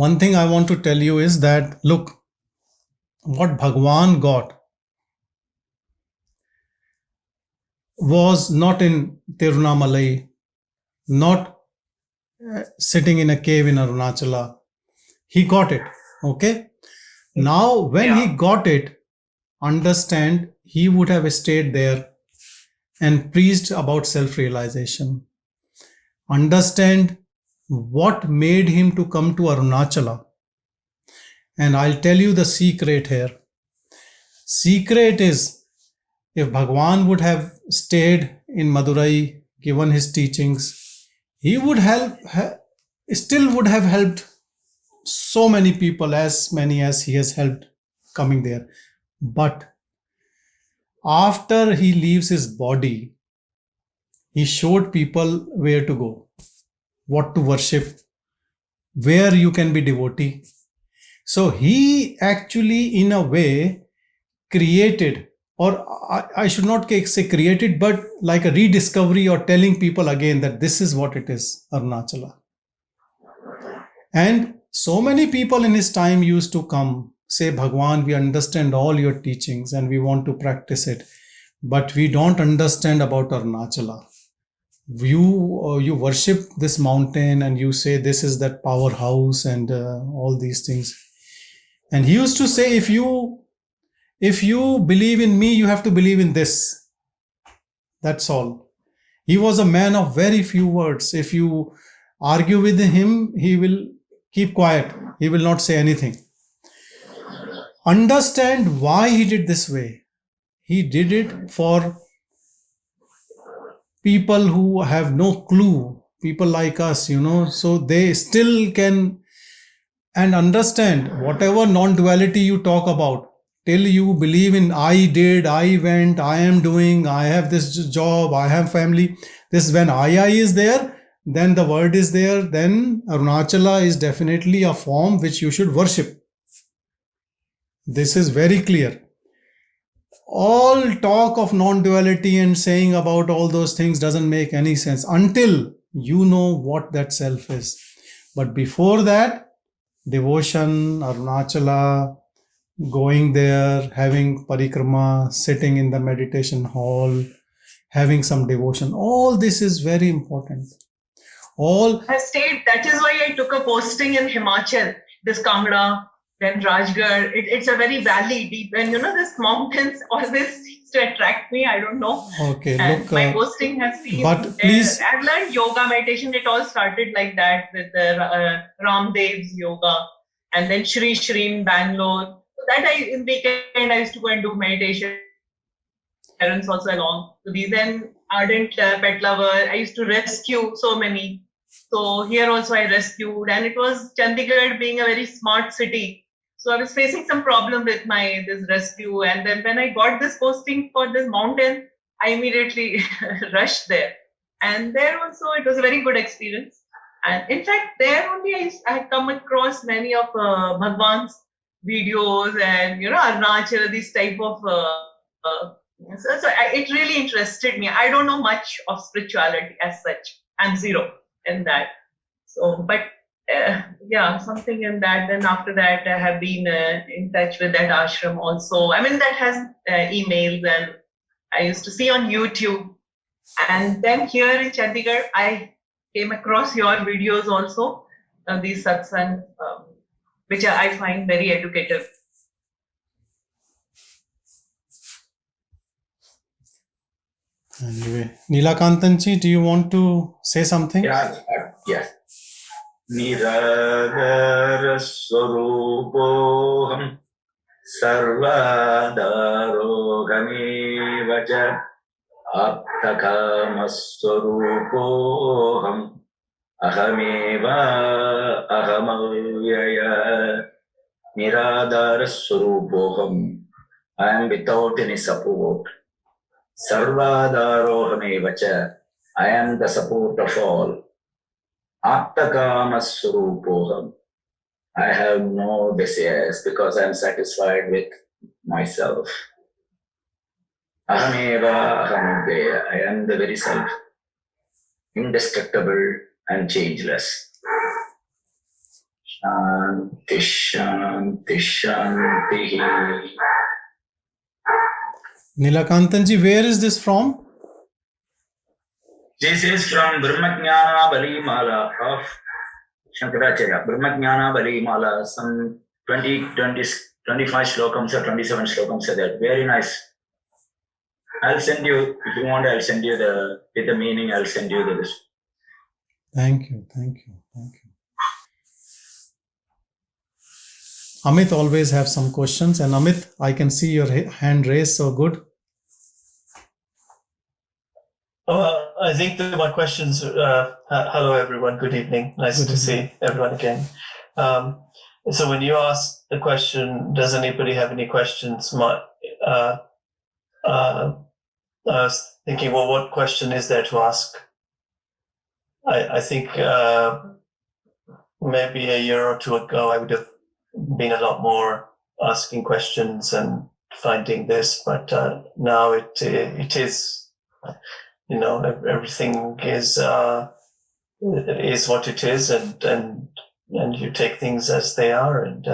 one thing I want to tell you is that, look, what Bhagavan got was not in Tirunamalai, not sitting in a cave in Arunachala. He got it. Okay. Now, when he got it, understand, he would have stayed there and preached about self-realization. Understand what made him to come to Arunachala. And I'll tell you the secret here. Secret is, if Bhagavan would have stayed in Madurai, given his teachings, he would still would have helped so many people, as many as he has helped coming there. But after he leaves his body, he showed people where to go, what to worship, where you can be devotee. So he actually, in a way, created, or I should not say created, but like a rediscovery, or telling people again that this is what it is, Arunachala. And so many people in his time used to come, say, Bhagwan, we understand all your teachings and we want to practice it, but we don't understand about Arunachala. You worship this mountain and you say this is that powerhouse and all these things. And he used to say, if you believe in me, you have to believe in this. That's all. He was a man of very few words. If you argue with him, he will keep quiet. He will not say anything. Understand why he did this way. He did it for people who have no clue, people like us, so they still can and understand whatever non-duality you talk about. Till you believe in I did, I went, I am doing, I have this job, I have family. This, when I is there, then the word is there, then Arunachala is definitely a form which you should worship. This is very clear. All talk of non-duality and saying about all those things doesn't make any sense until you know what that self is. But before that, devotion, Arunachala, going there, having parikrama, sitting in the meditation hall, having some devotion, all this is very important. I stayed, that is why I took a posting in Himachal, this Kangra, then Rajgarh. It's a very valley deep, and this mountains always seems to attract me. I don't know. Okay, and look, my posting has been. But please, I've learned yoga, meditation. It all started like that with Ramdev's yoga, and then Shri in Bangalore. So that in weekend I used to go and do meditation. Parents also along. So these then ardent pet lover. I used to rescue so many. So here also I rescued, and it was Chandigarh being a very smart city. So I was facing some problem with this rescue, and then when I got this posting for this mountain, I immediately rushed there. And there also it was a very good experience. And in fact, there only I had come across many of Bhagwan's videos and Arunachala, this type of. It really interested me. I don't know much of spirituality as such. I'm zero in that. So, but something in that. Then after that, I have been in touch with that ashram also. I mean, that has emails, and I used to see on YouTube. And then here in Chandigarh, I came across your videos also, these satsangs, which I find very educative. Anyway, Neelakantanji, do you want to say something? Yeah. Niradhara Swarupoham Sarvadharogami Vaja Aptakama Swarupoham Ahameva Ahamavyaya Niradhara Swarupoham. I am without any support. Sarvadharohamevacha, I am the support of all. Aptakama-swarupoham, I have no desires because I am satisfied with myself. Ahameva ahamavya, I am the very self, indestructible and changeless. Shanti, Shanti, Shanti. Nilakantanji, where is this from? This is from Brahmajnana Bali Mala of Shankaracharya. Brahmajnana Bali Mala, some 25 slokams or 27 slokams are there. Very nice. I'll send you, if you want, I'll send you with the meaning, I'll send you the list. Thank you, thank you, thank you. Amit always have some questions, and Amit, I can see your hand raised, so good. I think that my questions. Hello, everyone. Good evening. Nice to see everyone again. So, when you ask the question, does anybody have any questions? I was thinking, well, what question is there to ask? I think maybe a year or two ago, I would have been a lot more asking questions and finding this, but now it is. Everything is what it is, and you take things as they are, and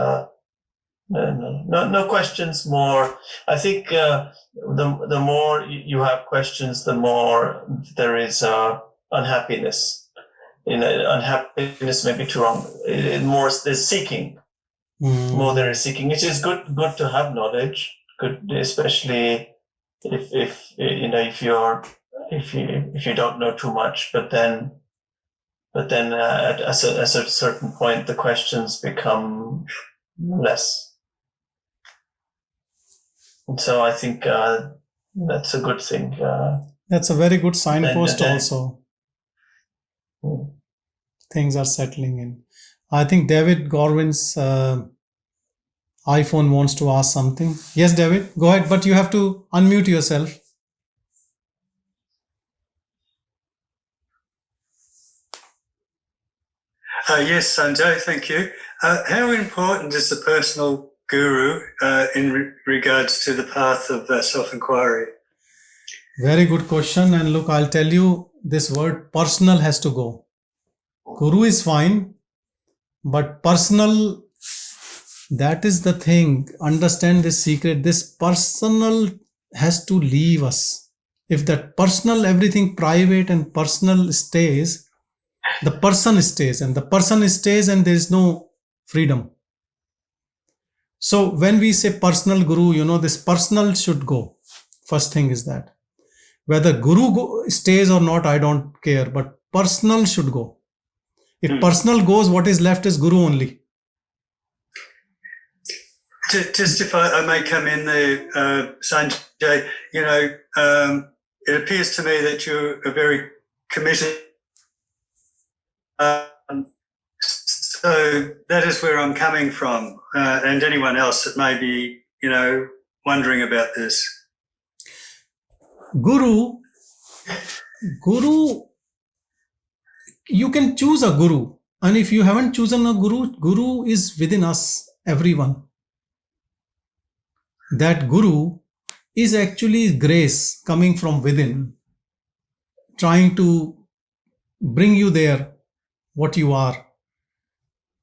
no questions more. I think the more you have questions, the more there is unhappiness. Unhappiness may be too wrong. More there's seeking. More there is seeking. It is good to have knowledge. Good, especially if you don't know too much, but then at a certain point the questions become less, and so I think that's a good thing. That's a very good signpost also. Things are settling in. I think David Gorwin's iPhone wants to ask something. Yes, David, go ahead, but you have to unmute yourself. Yes, Sanjay, thank you. How important is the personal guru in regards to the path of self-inquiry? Very good question. And look, I'll tell you, this word personal has to go. Guru is fine, but personal, that is the thing. Understand this secret. This personal has to leave us. If that personal, everything private and personal stays, the person stays, and the person stays, and there is no freedom. So when we say personal guru, this personal should go. First thing is that. Whether guru stays or not, I don't care, but personal should go. If personal goes, what is left is guru only. Just if I may come in there, Sanjay, it appears to me that you're a very committed. So that is where I'm coming from, and anyone else that may be, wondering about this. Guru, you can choose a guru, and if you haven't chosen a guru is within us, everyone. That guru is actually grace coming from within, trying to bring you there, what you are,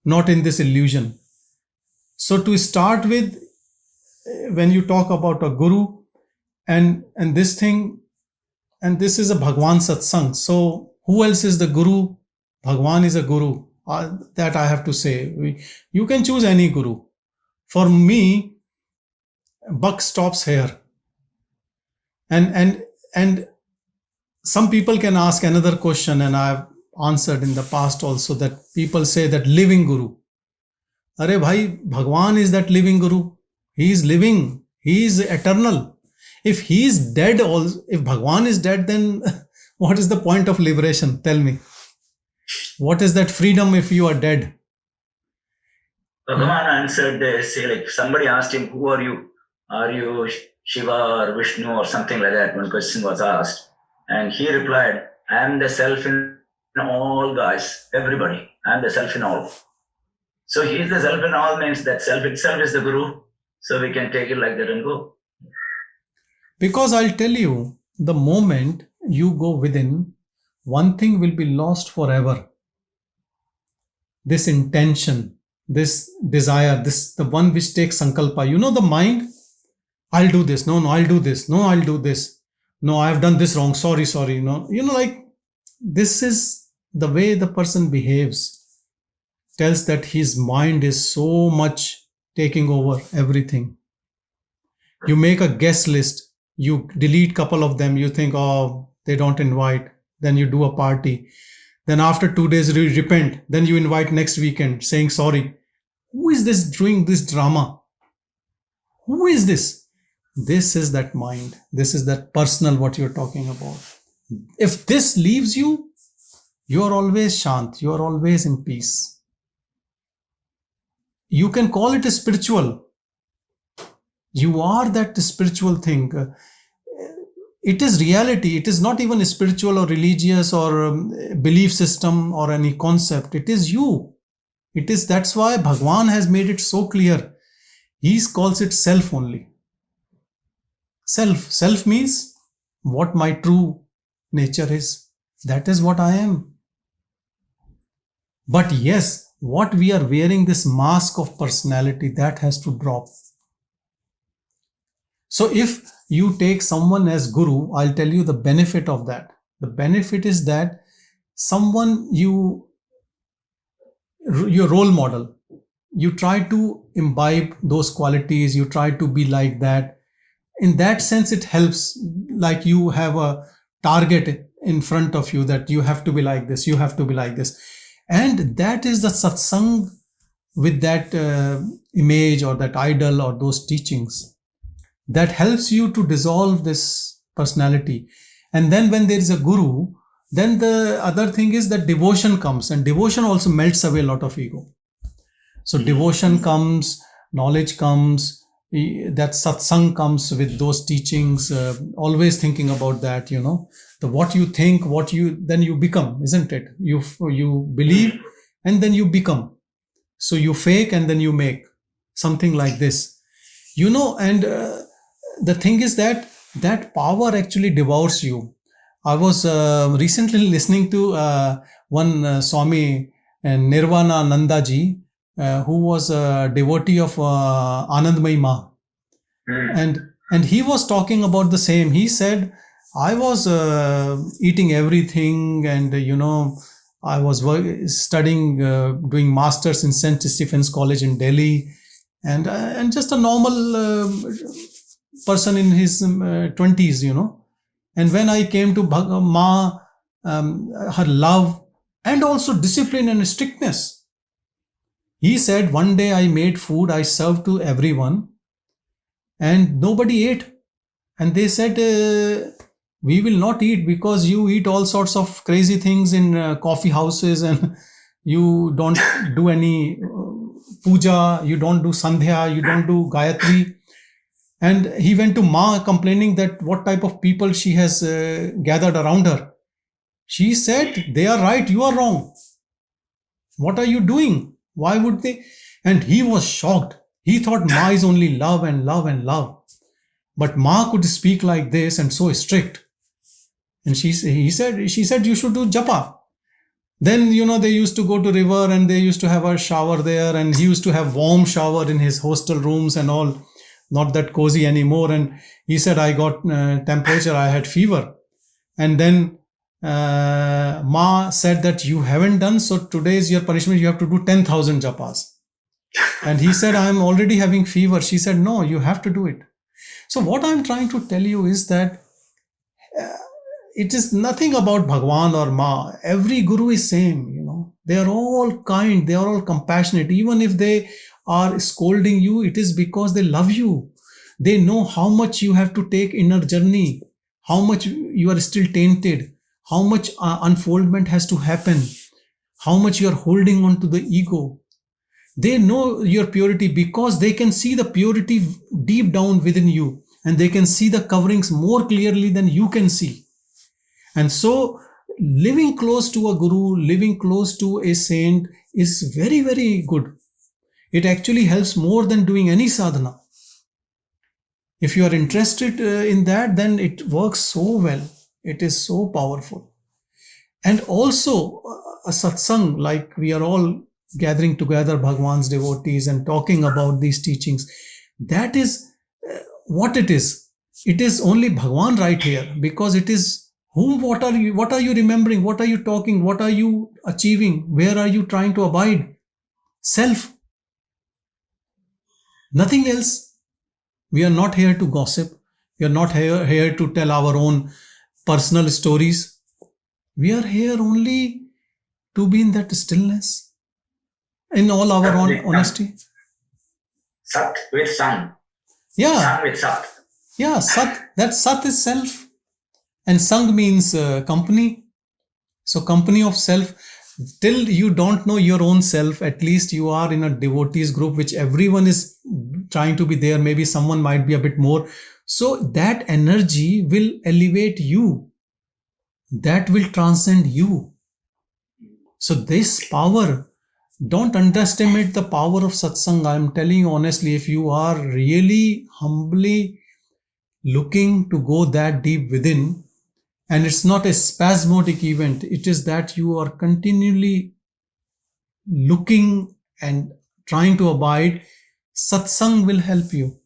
not in this illusion. So to start with, when you talk about a guru and this thing, and this is a Bhagavan Satsang. So who else is the guru? Bhagavan is a guru. That I have to say. You can choose any guru. For me, buck stops here. And some people can ask another question, and I've answered in the past also, that people say that living guru. Arey bhai, Bhagavan is that living guru. He is living. He is eternal. If he is dead, also, if Bhagavan is dead, then what is the point of liberation? Tell me. What is that freedom if you are dead? Bhagavan answered this, like somebody asked him, who are you? Are you Shiva or Vishnu or something like that? One question was asked. And he replied, I am the self in all guys, everybody. I am the self in all. So he is the self in all means that self itself is the guru. So we can take it like that and go. Because I'll tell you, the moment you go within, one thing will be lost forever. This intention. this desire, this the one which takes sankalpa. The mind, I'll do this. No, I'll do this. No, I'll do this. No, I've done this wrong. Sorry. Like this is the way the person behaves. Tells that his mind is so much taking over everything. You make a guest list. You delete couple of them. You think, oh, they don't invite. Then you do a party. Then after 2 days, you repent. Then you invite next weekend saying sorry. Who is this doing this drama? Who is this? This is that mind. This is that personal what you're talking about. If this leaves you, you're always shant. You're always in peace. You can call it a spiritual. You are that spiritual thing. It is reality. It is not even spiritual or religious or belief system or any concept. It is you. That's why Bhagavan has made it so clear. He calls it self only. Self. Self means what my true nature is. That is what I am. But yes, what we are wearing, this mask of personality, that has to drop. So if you take someone as guru, I'll tell you the benefit of that. The benefit is that someone your role model, you try to imbibe those qualities, you try to be like that. In that sense, it helps. Like you have a target in front of you that you have to be like this, you have to be like this. And that is the satsang with that image or that idol or those teachings. That helps you to dissolve this personality. And then when there is a guru, then the other thing is that devotion comes, and devotion also melts away a lot of ego. So devotion comes, knowledge comes, that satsang comes with those teachings, always thinking about that, the what you think, then you become, isn't it? You believe and then you become. So you fake and then you make, something like this, and the thing is that power actually devours you. I was recently listening to one Swami Nirvana Nandaji, who was a devotee of Anandmayi Ma. And he was talking about the same. He said, I was eating everything, and I was studying, doing masters in St. Stephen's College in Delhi, and just a normal person in his 20s, And when I came to Ma, her love and also discipline and strictness, he said, one day I made food, I served to everyone, and nobody ate. And they said, we will not eat because you eat all sorts of crazy things in coffee houses, and you don't do any puja, you don't do sandhya, you don't do gayatri. And he went to Ma complaining that what type of people she has gathered around her. She said, they are right, you are wrong. What are you doing? Why would they? And he was shocked. He thought Ma is only love and love and love. But Ma could speak like this and so strict. And she said, you should do japa. Then, they used to go to river and they used to have a shower there, and he used to have warm shower in his hostel rooms and all, not that cozy anymore. And he said, I got temperature, I had fever. And then Ma said that you haven't done, so today is your punishment, you have to do 10,000 japas. And he said, I'm already having fever. She said, no, you have to do it. So what I'm trying to tell you is that it is nothing about Bhagavan or Ma. Every guru is same, They are all kind, they are all compassionate. Even if they are scolding you, it is because they love you. They know how much you have to take inner journey, how much you are still tainted, how much unfoldment has to happen, how much you are holding on to the ego. They know your purity because they can see the purity deep down within you, and they can see the coverings more clearly than you can see. And so living close to a guru, living close to a saint is very, very good. It actually helps more than doing any sadhana. If you are interested in that, then it works so well. It is so powerful. And also a satsang, like we are all gathering together Bhagavan's devotees and talking about these teachings. That is what it is. It is only Bhagavan right here, because it is whom, what are you remembering? What are you talking? What are you achieving? Where are you trying to abide? Self. Nothing else. We are not here to gossip. We are not here to tell our own personal stories. We are here only to be in that stillness, in all our honesty. Sat with Sang. Yeah. Sang with Sat. Yeah, Sat. That Sat is self. And Sang means company. So company of self. Till you don't know your own self, at least you are in a devotees group, which everyone is trying to be there. Maybe someone might be a bit more. So that energy will elevate you. That will transcend you. So this power, don't underestimate the power of satsang. I'm telling you honestly, if you are really humbly looking to go that deep within, and it's not a spasmodic event, it is that you are continually looking and trying to abide, satsang will help you.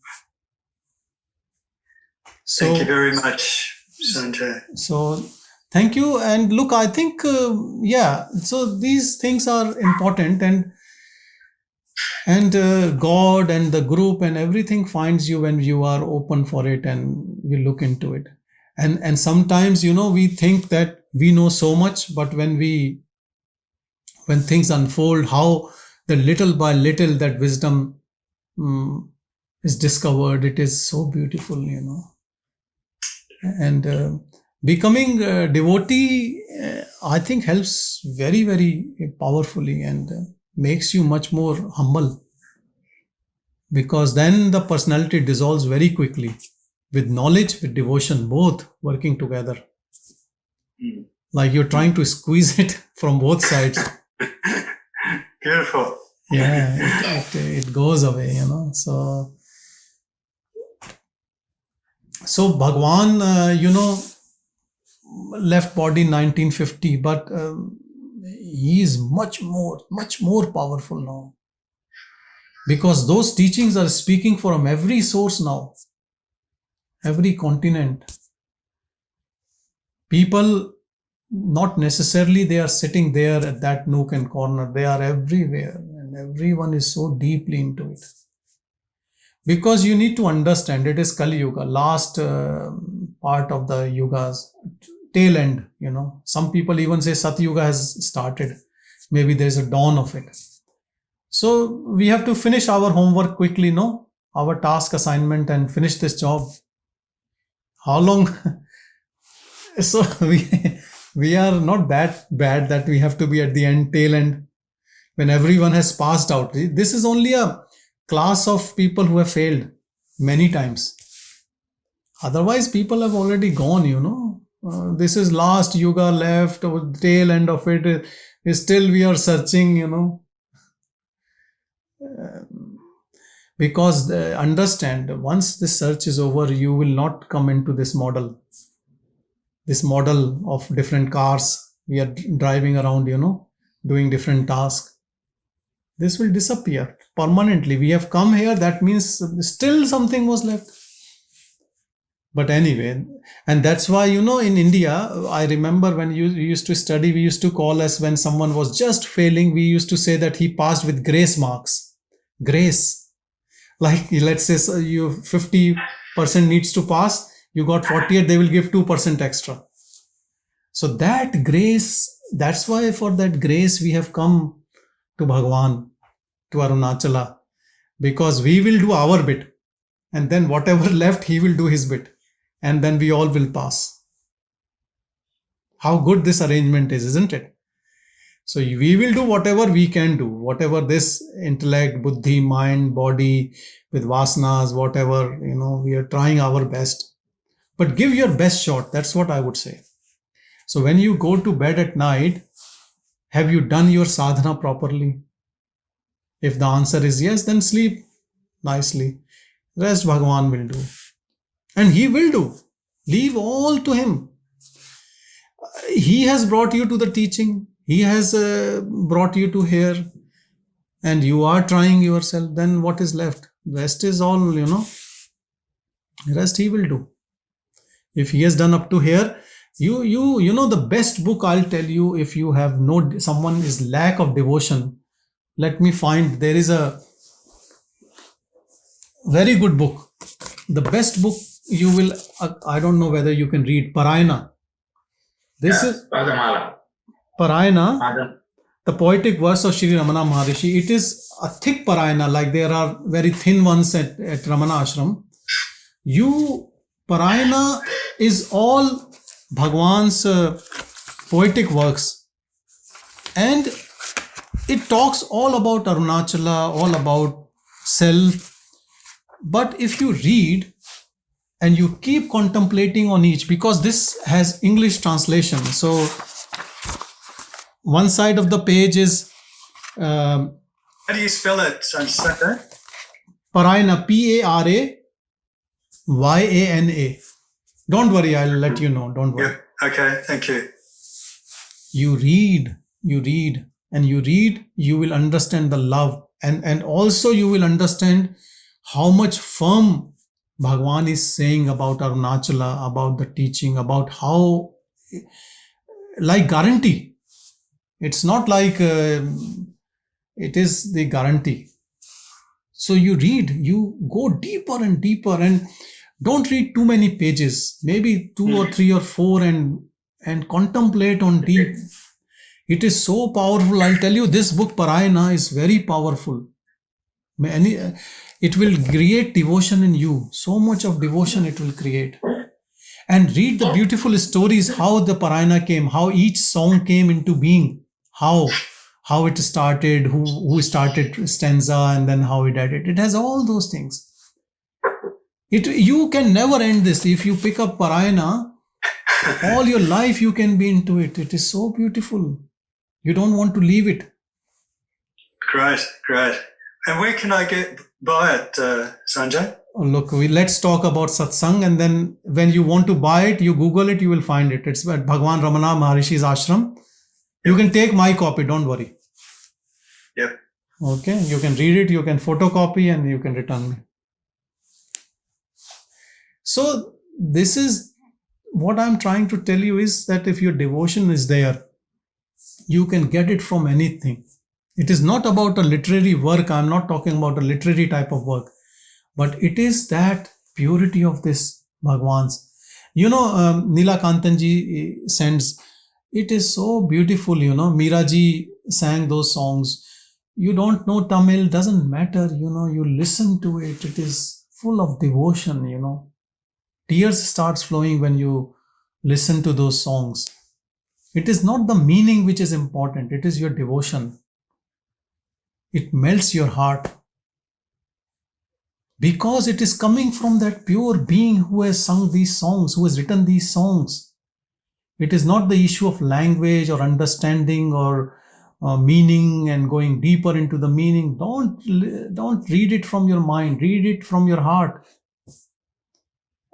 So, thank you very much, Sanjay. So, thank you. And look, I think, so these things are important, and God and the group and everything finds you when you are open for it and you look into it. And sometimes, we think that we know so much, but when things unfold, how the little by little that wisdom is discovered, it is so beautiful, And becoming a devotee, I think, helps very, very powerfully and makes you much more humble, because then the personality dissolves very quickly. With knowledge, with devotion, both working together. Like you're trying to squeeze it from both sides. Beautiful. Yeah, it goes away, So Bhagavan, left body in 1950, but he is much more powerful now. Because those teachings are speaking from every source now. Every continent. People, not necessarily they are sitting there at that nook and corner. They are everywhere, and everyone is so deeply into it. Because you need to understand, it is Kali Yuga, last part of the yugas, tail end, Some people even say Sat Yuga has started. Maybe there's a dawn of it. So we have to finish our homework quickly, our task assignment, and finish this job. How long? So we are not that bad that we have to be at the end, tail end, when everyone has passed out. This is only a class of people who have failed many times. Otherwise, people have already gone, This is last yuga left, or tail end of it. Still we are searching, Because understand, once this search is over, you will not come into this model of different cars. We are driving around, doing different tasks. This will disappear permanently. We have come here, that means still something was left. But anyway, and that's why, in India, I remember when you used to study, we used to call us, when someone was just failing, we used to say that he passed with grace marks. Grace. Like, let's say you 50% needs to pass, you got 48, they will give 2% extra. So that grace, that's why for that grace we have come to Bhagavan, to Arunachala, because we will do our bit, and then whatever left, he will do his bit, and then we all will pass. How good this arrangement is, isn't it? So we will do whatever we can do, whatever this intellect, buddhi, mind, body, with vasanas, whatever, we are trying our best. But give your best shot. That's what I would say. So when you go to bed at night, have you done your sadhana properly? If the answer is yes, then sleep nicely. Rest Bhagavan will do. And he will do. Leave all to him. He has brought you to the teaching. He has brought you to here. and you are trying yourself, then what is left? Rest is all, rest he will do. If he has done up to here, you know, the best book I'll tell you, if you have someone is lack of devotion, let me find, there is a very good book. The best book you will, I don't know whether you can read, Parayana. This is Padamala. Parayana, the poetic verse of Sri Ramana Maharshi. It is a thick Parayana, like there are very thin ones at Ramana Ashram. Parayana is all Bhagavan's poetic works, and it talks all about Arunachala, all about self. But if you read and you keep contemplating on each, because this has English translation, so one side of the page is How do you spell it, Sanskrit? Parayana, P-A-R-A-Y-A-N-A. Don't worry, I'll let you know. Don't worry. Yeah. Okay, thank you. You read, and you read, you will understand the love, and also you will understand how much firm Bhagavan is saying about Arunachala, about the teaching, about how, like guarantee. It's not like it is the guarantee. So you read, you go deeper and deeper, and don't read too many pages, maybe 2 or 3 or 4, and contemplate on deep. It is so powerful. I'll tell you, this book Parayana is very powerful. It will create devotion in you. So much of devotion it will create. And read the beautiful stories, how the Parayana came, how each song came into being, how it started, who started stanza, and then how it added. It has all those things. You can never end this. If you pick up Parayana, all your life you can be into it. It is so beautiful. You don't want to leave it. Great. And where can I buy it, Sanjay? Look, let's talk about Satsang, and then when you want to buy it, you Google it, you will find it. It's at Bhagavan Ramana Maharshi's ashram. You can take my copy, don't worry. Yep. Okay, you can read it, you can photocopy, and you can return me. So this is what I'm trying to tell you, is that if your devotion is there, you can get it from anything. It is not about a literary work. I'm not talking about a literary type of work, but it is that purity of this Bhagavan's. Nila Kantanji sends, it is so beautiful, Miraji sang those songs. You don't know Tamil, doesn't matter, you listen to it. It is full of devotion, Tears starts flowing when you listen to those songs. It is not the meaning which is important. It is your devotion. It melts your heart, because it is coming from that pure being who has sung these songs, who has written these songs. It is not the issue of language or understanding or meaning and going deeper into the meaning. Don't read it from your mind. Read it from your heart.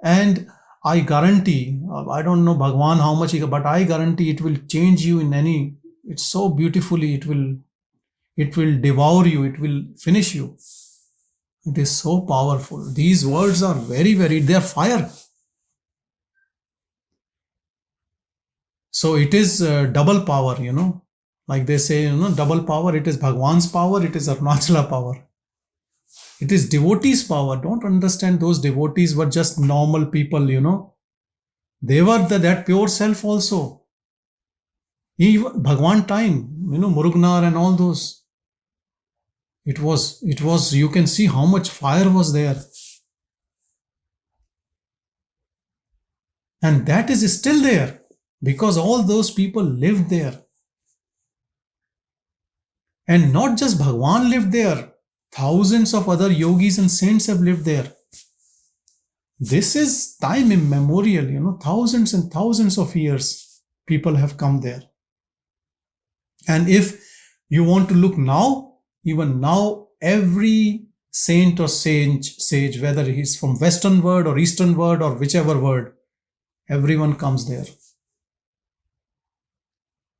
And I guarantee, I don't know Bhagavan how much, but I guarantee it will change you it's so beautifully, it will devour you, it will finish you. It is so powerful. These words are very, very, they are fire. So it is double power, like they say, double power. It is Bhagavan's power, it is Arunachala power. It is devotees' power. Don't understand those devotees were just normal people, They were that pure self also. Even Bhagavan time, Murugnar and all those. It was, you can see how much fire was there. And that is still there, because all those people lived there. And not just Bhagavan lived there. Thousands of other yogis and saints have lived there. This is time immemorial, thousands and thousands of years people have come there. And if you want to look now, even now, every saint or sage, whether he's from Western world or Eastern world or whichever world, everyone comes there.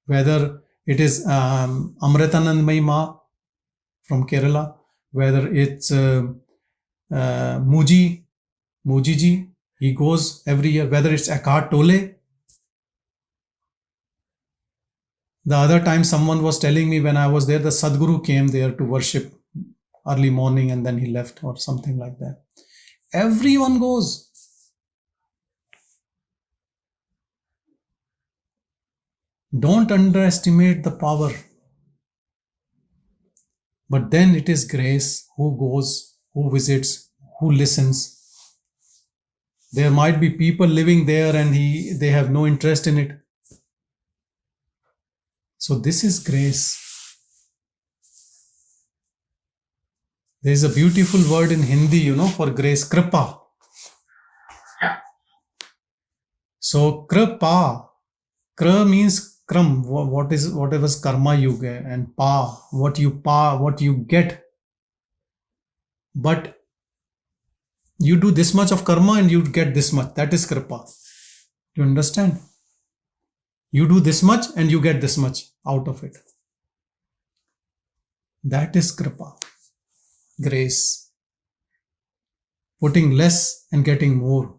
Whether it is Amritanandmayi Ma from Kerala, whether it's Mujiji, he goes every year, whether it's Eckhart Tolle. The other time someone was telling me when I was there, the Sadguru came there to worship early morning and then he left or something like that. Everyone goes. Don't underestimate the power. But then it is grace who goes, who visits, who listens. There might be people living there and they have no interest in it. So this is grace. There is a beautiful word in Hindi, for grace, kripa. So kripa, kra means kram, whatever's karma you get, and what you get. But you do this much of karma and you get this much. That is kripa. You understand? You do this much and you get this much out of it. That is kripa. Grace. Putting less and getting more.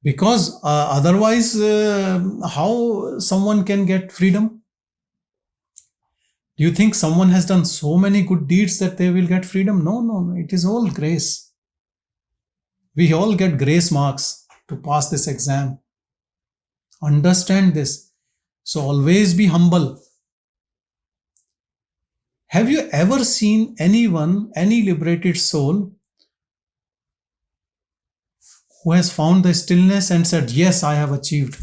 Because otherwise, how someone can get freedom? Do you think someone has done so many good deeds that they will get freedom? No. It is all grace. We all get grace marks to pass this exam. Understand this. So always be humble. Have you ever seen anyone, any liberated soul, who has found the stillness and said, yes, I have achieved?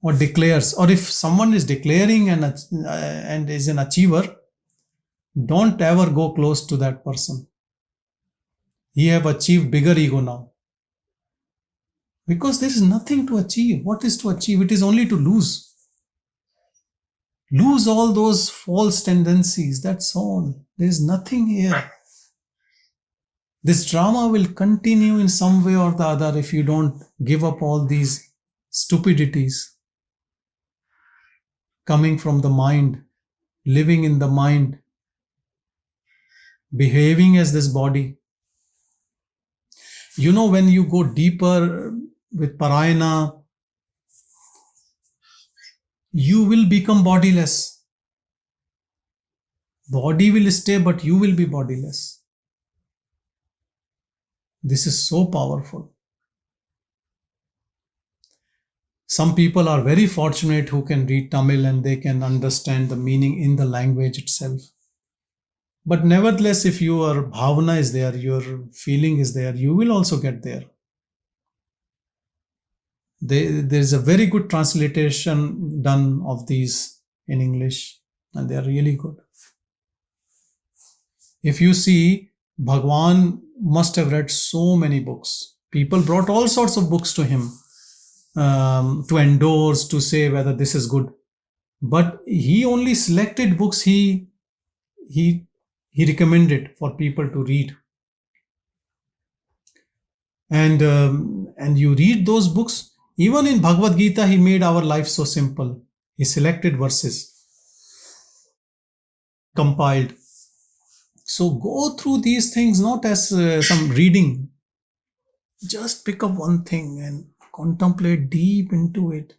Or declares, or if someone is declaring and is an achiever, don't ever go close to that person. He have achieved bigger ego now. Because there is nothing to achieve. What is to achieve? It is only to lose. Lose all those false tendencies. That's all. There is nothing here. This drama will continue in some way or the other if you don't give up all these stupidities coming from the mind, living in the mind, behaving as this body. When you go deeper with Parayana, you will become bodiless. Body will stay, but you will be bodiless. This is so powerful. Some people are very fortunate who can read Tamil and they can understand the meaning in the language itself. But nevertheless, if your bhavana is there, your feeling is there, you will also get there. There is a very good translation done of these in English, and they are really good. If you see, Bhagavan must have read so many books. People brought all sorts of books to him to endorse, to say whether this is good. But he only selected books he recommended for people to read. And you read those books. Even in Bhagavad Gita, he made our life so simple. He selected verses, compiled. So go through these things not as some reading. Just pick up one thing and contemplate deep into it.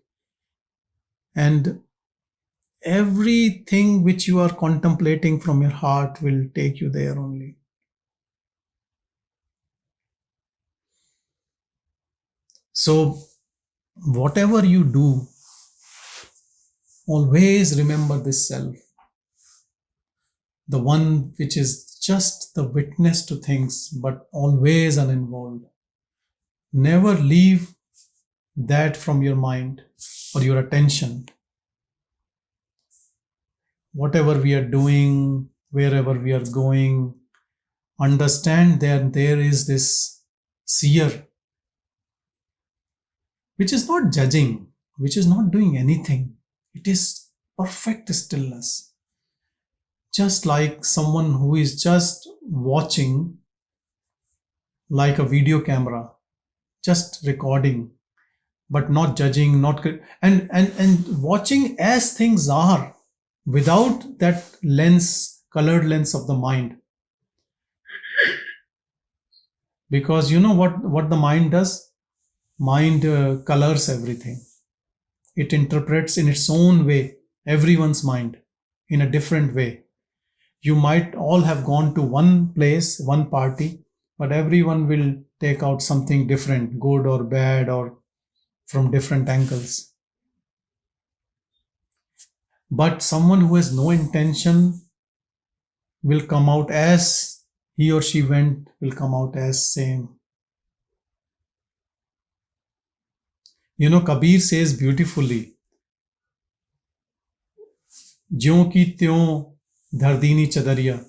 And everything which you are contemplating from your heart will take you there only. So whatever you do, always remember this self. The one which is just the witness to things, but always uninvolved. Never leave that from your mind or your attention. Whatever we are doing, wherever we are going, understand that there is this seer, which is not judging, which is not doing anything. It is perfect stillness. Just like someone who is just watching, like a video camera, just recording. but not judging, not and watching as things are, without that lens, colored lens of the mind. Because you know what the mind does? Mind colors everything. It interprets in its own way everyone's mind in a different way. You might all have gone to one place, one party, but everyone will take out something different, good or bad, or from different angles. But someone who has no intention will come out as he or she went, will come out as same. You know, Kabir says beautifully, ज्यों की त्यों धरदीनी चदरिया.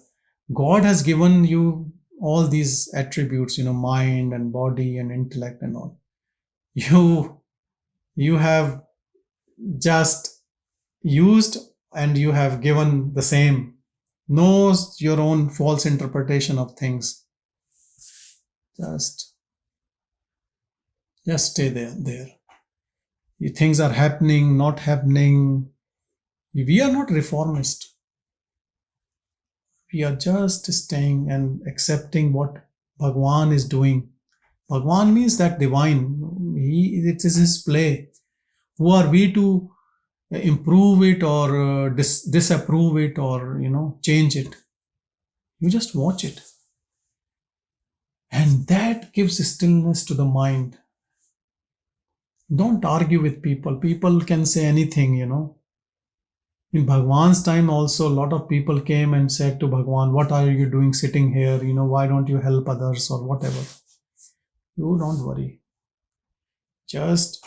God has given you all these attributes, you know, mind and body and intellect and all. You have just used and you have given the same. Know your own false interpretation of things. Just stay there. Things are happening, not happening. We are not reformist. We are just staying and accepting what Bhagavan is doing. Bhagavan means that divine. It is his play. Who are we to improve it or disapprove it or, you know, change it? You just watch it. And that gives stillness to the mind. Don't argue with people. People can say anything, you know. In Bhagavan's time also, a lot of people came and said to Bhagavan, what are you doing sitting here? You know, why don't you help others or whatever? You don't worry. Just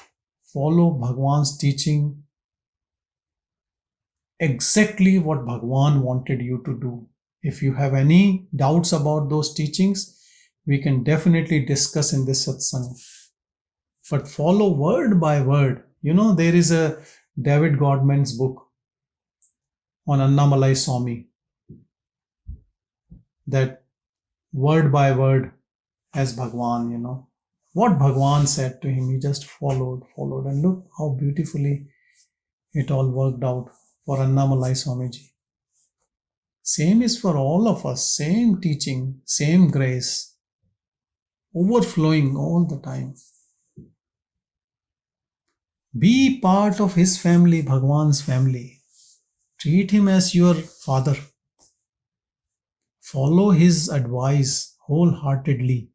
follow Bhagavan's teaching exactly what Bhagavan wanted you to do. If you have any doubts about those teachings, we can definitely discuss in this satsang. But follow word by word. You know, there is a David Godman's book on Annamalai Swami, that word by word as Bhagavan, you know. What Bhagavan said to him, he just followed, and look how beautifully it all worked out for Annamalai Swamiji. Same is for all of us, same teaching, same grace, overflowing all the time. Be part of his family, Bhagavan's family. Treat him as your father. Follow his advice wholeheartedly.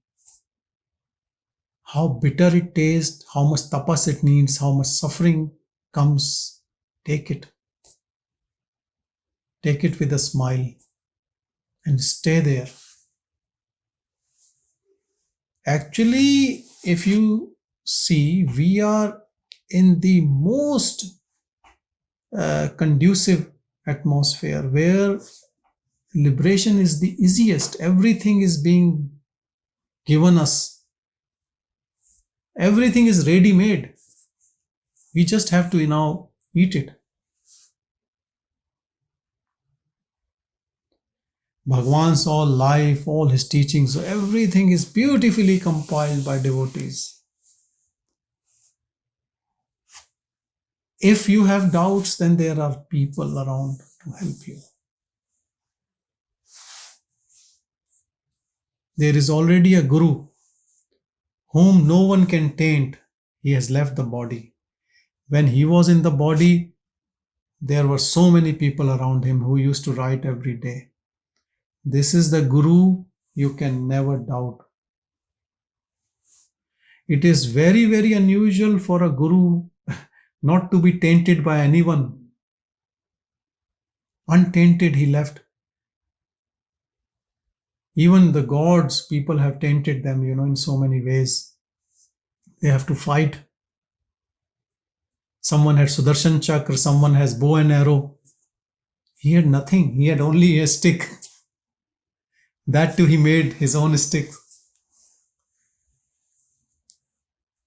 How bitter it tastes, how much tapas it needs, how much suffering comes, take it. Take it with a smile and stay there. Actually, if you see, we are in the most conducive atmosphere where liberation is the easiest. Everything is being given us. Everything is ready-made. We just have to now eat it. Bhagavan's all life, all his teachings, everything is beautifully compiled by devotees. If you have doubts, then there are people around to help you. There is already a guru whom no one can taint. He has left the body. When he was in the body, there were so many people around him who used to write every day. This is the guru you can never doubt. It is very, very unusual for a guru not to be tainted by anyone. Untainted, he left. Even the gods, people have tainted them, you know, in so many ways. They have to fight. Someone had Sudarshan Chakra, someone has bow and arrow. He had nothing. He had only a stick. That too, he made his own stick.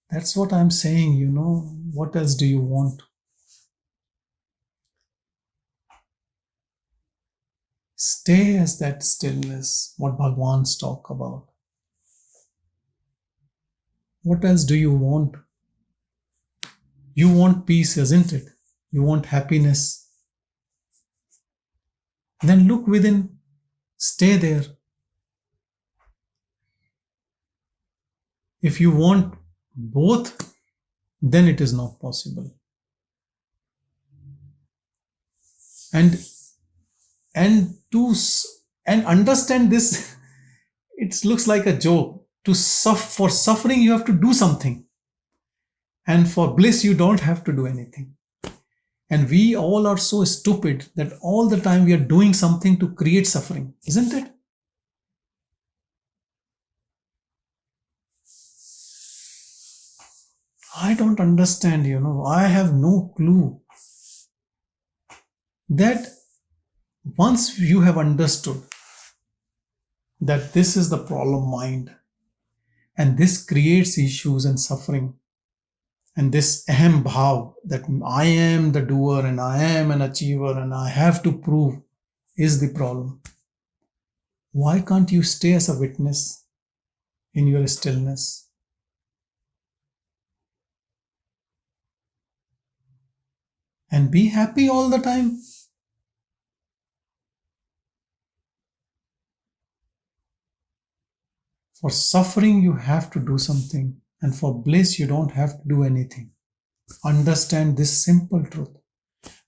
That's what I'm saying, you know. What else do you want? Stay as that stillness, what Bhagavans talk about. What else do you want? You want peace, isn't it? You want happiness. Then look within, stay there. If you want both, then it is not possible. And understand this, it looks like a joke. For suffering, you have to do something. And for bliss, you don't have to do anything. And we all are so stupid that all the time we are doing something to create suffering, isn't it? I don't understand, I have no clue. That once you have understood that this is the problem mind, and this creates issues and suffering, and this ahem bhav that I am the doer and I am an achiever and I have to prove is the problem. Why can't you stay as a witness in your stillness? And be happy all the time. For suffering, you have to do something. And for bliss, you don't have to do anything. Understand this simple truth.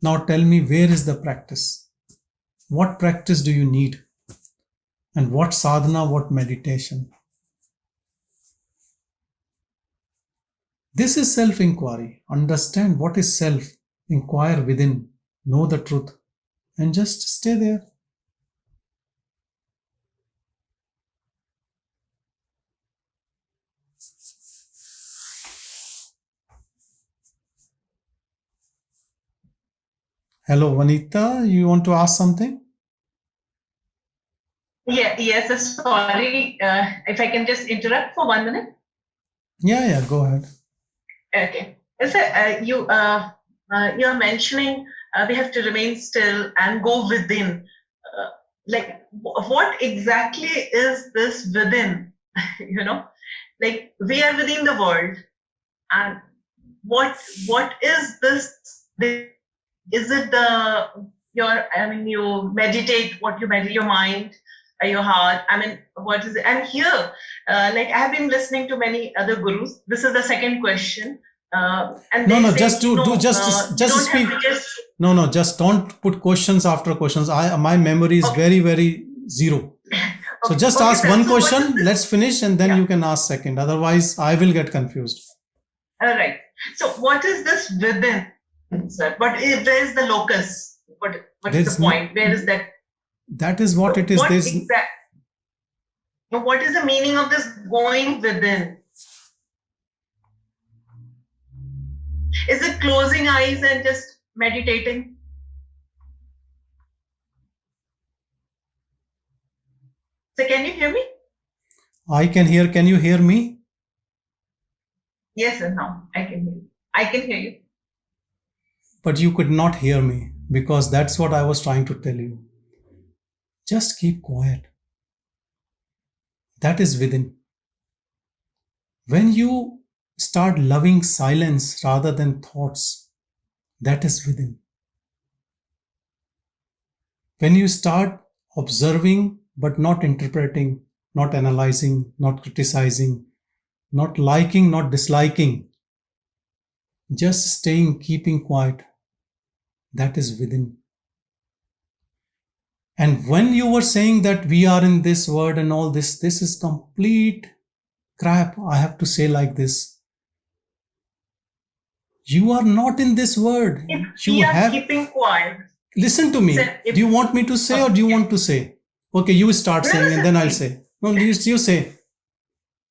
Now tell me, where is the practice? What practice do you need? And what sadhana, what meditation? This is self-inquiry. Understand what is self. Inquire within. Know the truth. And just stay there. Hello, Vanita. You want to ask something? Yes, sorry. If I can just interrupt for 1 minute. Yeah, go ahead. Okay. So, you're mentioning we have to remain still and go within. What exactly is this within? Like we are within the world, and what is this? Is it you meditate, what you meditate, your mind, your heart? What is it? And here, I have been listening to many other gurus. This is the second question. And just speak. Just don't put questions after questions. My memory is very, very zero. So just ask one question. Let's finish, and then you can ask second. Otherwise, I will get confused. All right. So, what is this within, sir? Where is the locus? What is the point? Where is that? That is what it is. What is the meaning of this going within? Is it closing eyes and just meditating? So can you hear me? I can hear. Can you hear me? Yes, sir. Now I can hear you. I can hear you. But you could not hear me, because that's what I was trying to tell you. Just keep quiet. That is within. When you start loving silence rather than thoughts, that is within. When you start observing but not interpreting, not analyzing, not criticizing, not liking, not disliking, just staying, keeping quiet, that is within. And when you were saying that we are in this world and all this is complete crap. I have to say like this. You are not in this world. If you are keeping quiet. Listen to me. Do you want me to say or do you want to say? Okay, you start saying and then I'll say. No, you say.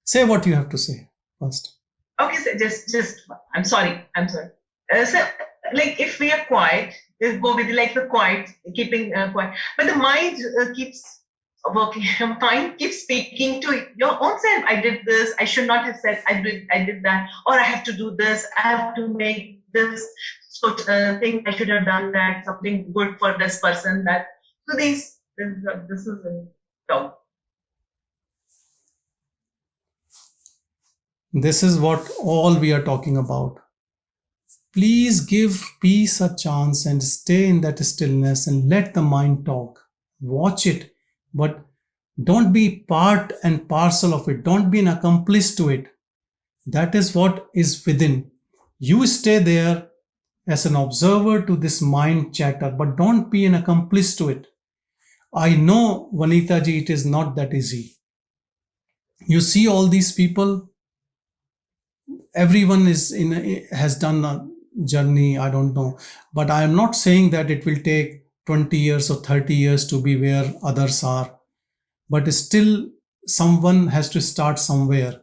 Say what you have to say first. Okay, so just I'm sorry. So, if we are quiet, just go with the quiet, keeping quiet. But the mind keeps working. Your mind keeps speaking to your own self. I did this. I should not have said. I did that. Or I have to do this. I have to make this thing. I should have done that. Something good for this person. That. So this is a doubt. This is what all we are talking about. please give peace a chance and stay in that stillness and let the mind talk. Watch it, but don't be part and parcel of it. Don't be an accomplice to it. That is what is within. You stay there as an observer to this mind chatter, but don't be an accomplice to it. I know, Vanita ji, it is not that easy. You see all these people, everyone has done a journey, I don't know, but I am not saying that it will take 20 years or 30 years to be where others are, but still someone has to start somewhere.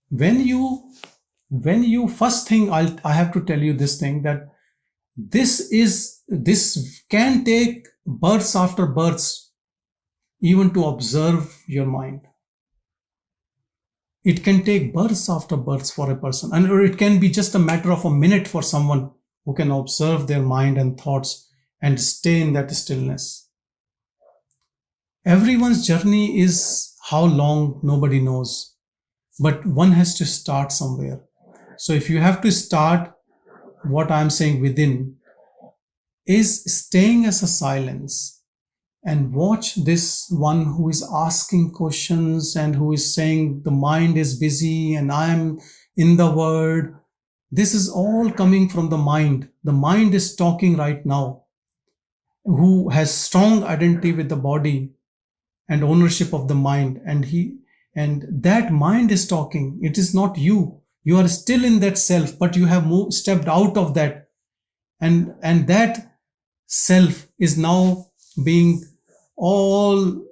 When you first thing, I have to tell you this thing, that this can take births after births even to observe your mind. It can take births after births for a person, and or it can be just a matter of a minute for someone who can observe their mind and thoughts and stay in that stillness. Everyone's journey is how long, nobody knows, but one has to start somewhere. So if you have to start, what I'm saying within is staying as a silence, and watch this one who is asking questions and who is saying the mind is busy and I am in the world. This is all coming from the mind. The mind is talking right now, who has strong identity with the body and ownership of the mind, and that mind is talking. It is not you. You are still in that self, but you have stepped out of that, and that self is now being all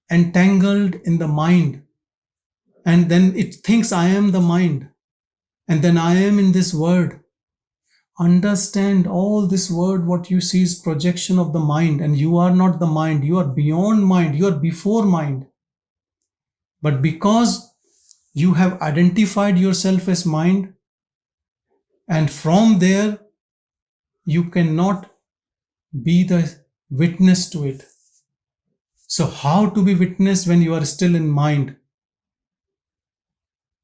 entangled in the mind, and then it thinks I am the mind, and then I am in this world. Understand, all this word what you see is projection of the mind, and you are not the mind. You are beyond mind. You are before mind. But because you have identified yourself as mind, and from there you cannot be the witness to it. So how to be witness when you are still in mind?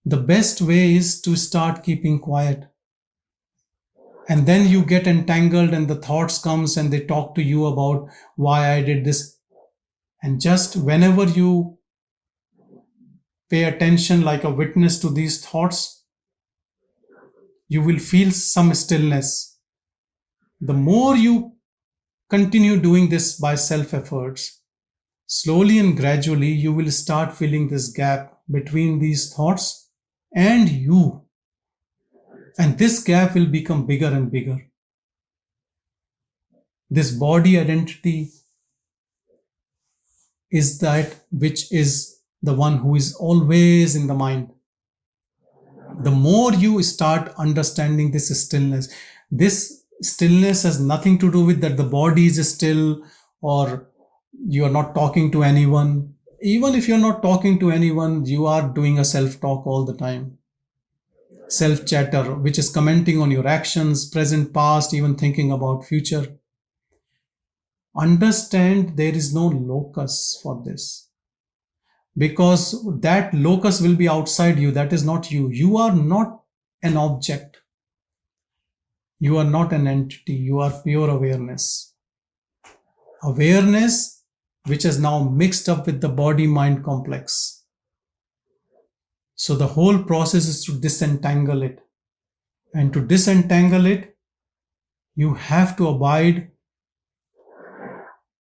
The best way is to start keeping quiet. And then you get entangled and the thoughts comes and they talk to you about why I did this. And just whenever you pay attention like a witness to these thoughts, you will feel some stillness. The more you continue doing this by self-efforts, slowly and gradually you will start filling this gap between these thoughts and you. And this gap will become bigger and bigger. This body identity is that which is the one who is always in the mind. The more you start understanding this stillness has nothing to do with that the body is still or you are not talking to anyone. Even if you're not talking to anyone, you are doing a self-talk all the time. Self-chatter, which is commenting on your actions, present, past, even thinking about future. Understand there is no locus for this. Because that locus will be outside you. That is not you. You are not an object. You are not an entity. You are pure awareness. Awareness which is now mixed up with the body-mind complex. So the whole process is to disentangle it. And to disentangle it, you have to abide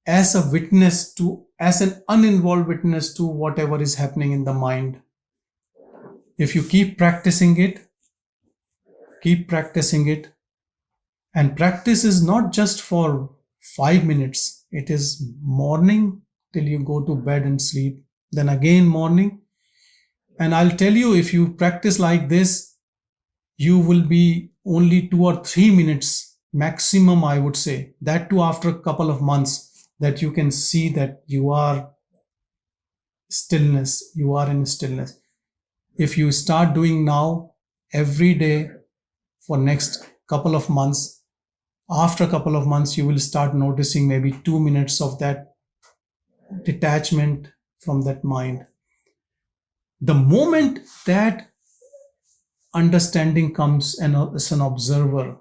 as a witness to, as an uninvolved witness to whatever is happening in the mind. If you keep practicing it, and practice is not just for 5 minutes. It is morning till you go to bed and sleep, then again morning. And I'll tell you, if you practice like this, you will be only 2 or 3 minutes maximum, I would say. That too after a couple of months, that you can see that you are stillness. You are in stillness. If you start doing now every day for next couple of months, after a couple of months, you will start noticing maybe 2 minutes of that detachment from that mind. The moment that understanding comes as an observer.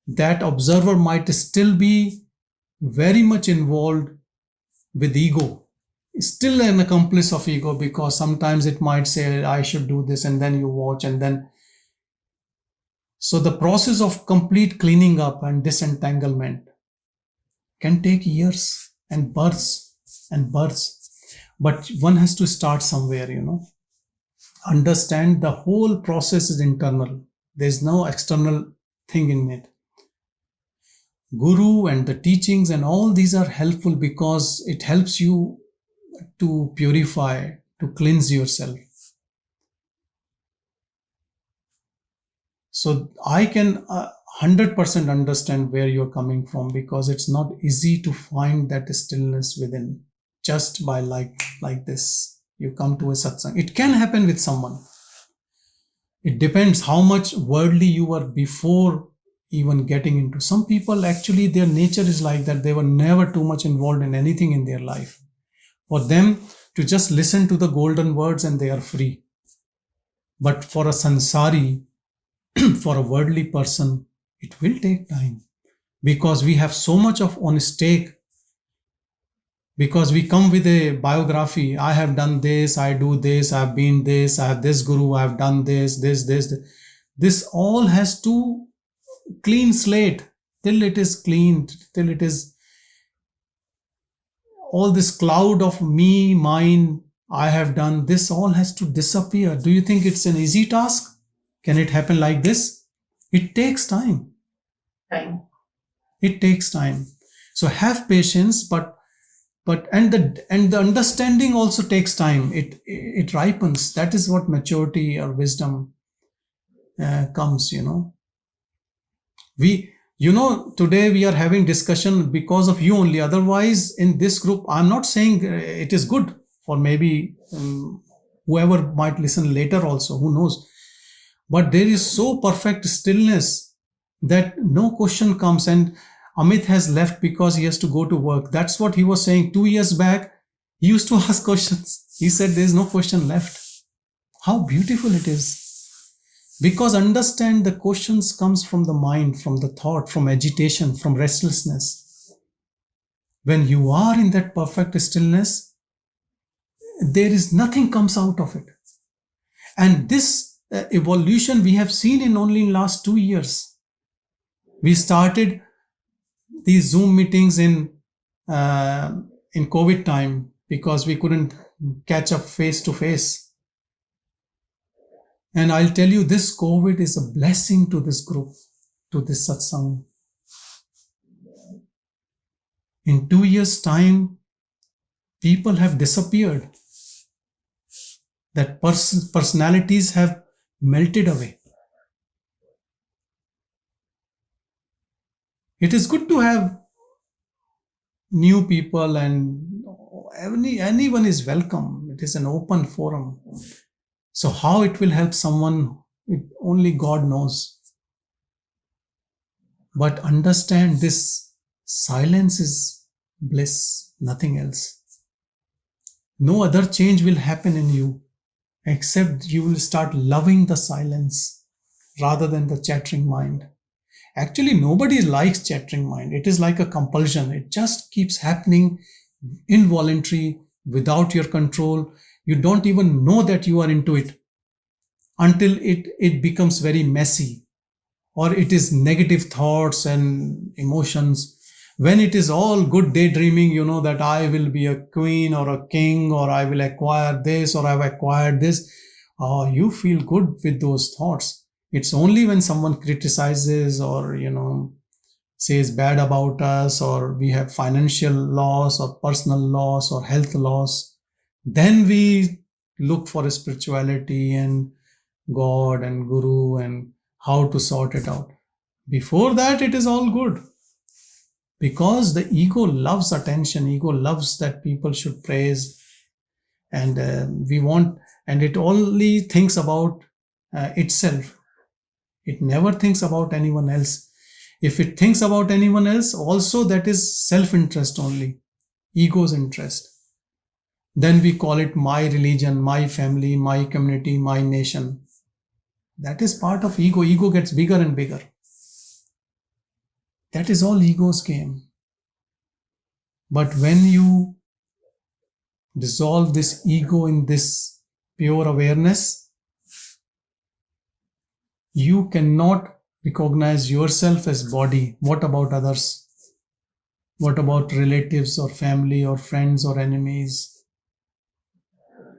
That observer might still be very much involved with ego, still an accomplice of ego, because sometimes it might say, I should do this, and then you watch, and then. So the process of complete cleaning up and disentanglement can take years and births and births. But one has to start somewhere, Understand the whole process is internal. There's no external thing in it. Guru and the teachings and all these are helpful because it helps you to purify, to cleanse yourself. So I can 100% understand where you're coming from, because it's not easy to find that stillness within just by like this. You come to a satsang. It can happen with someone. It depends how much worldly you were before even getting into. Some people, actually, their nature is like that. They were never too much involved in anything in their life. For them to just listen to the golden words and they are free. But for a sansari, for a worldly person, it will take time, because we have so much of on stake. Because we come with a biography. I have done this, I do this, I have been this, I have this guru, I have done this. This all has to clean slate. Till it is cleaned, till it is all this cloud of me, mine, I have done, this all has to disappear. Do you think it's an easy task? Can it happen like this? It takes time. It takes time. So have patience, but the understanding also takes time. It ripens. That is what maturity or wisdom comes. Today we are having discussion because of you only. Otherwise, in this group, I'm not saying it is good for maybe whoever might listen later also. Who knows? But there is so perfect stillness that no question comes. And Amit has left because he has to go to work. That's what he was saying 2 years back. He used to ask questions. He said there's no question left. How beautiful it is. Because understand, the questions comes from the mind, from the thought, from agitation, from restlessness. When you are in that perfect stillness, there is nothing comes out of it. And this evolution we have seen in only in last 2 years. We started these Zoom meetings in COVID time because we couldn't catch up face to face. And I'll tell you, this COVID is a blessing to this group, to this satsang. In 2 years' time, people have disappeared. That personalities have melted away. It is good to have new people, and anyone is welcome. It is an open forum. So how it will help someone, only God knows. But understand, this silence is bliss, nothing else. No other change will happen in you, except you will start loving the silence rather than the chattering mind. Actually, nobody likes chattering mind. It is like a compulsion. It just keeps happening involuntary, without your control. You don't even know that you are into it until it becomes very messy, or it is negative thoughts and emotions. When it is all good daydreaming, that I will be a queen or a king, or I will acquire this, or I've acquired this. You feel good with those thoughts. It's only when someone criticizes or, says bad about us, or we have financial loss or personal loss or health loss, then we look for spirituality and God and Guru and how to sort it out. Before that, it is all good. Because the ego loves attention. Ego loves that people should praise. And and it only thinks about itself. It never thinks about anyone else. If it thinks about anyone else, also that is self-interest only, ego's interest. Then we call it my religion, my family, my community, my nation. That is part of ego. Ego gets bigger and bigger. That is all ego's game. But when you dissolve this ego in this pure awareness, you cannot recognize yourself as body. What about others? What about relatives or family or friends or enemies?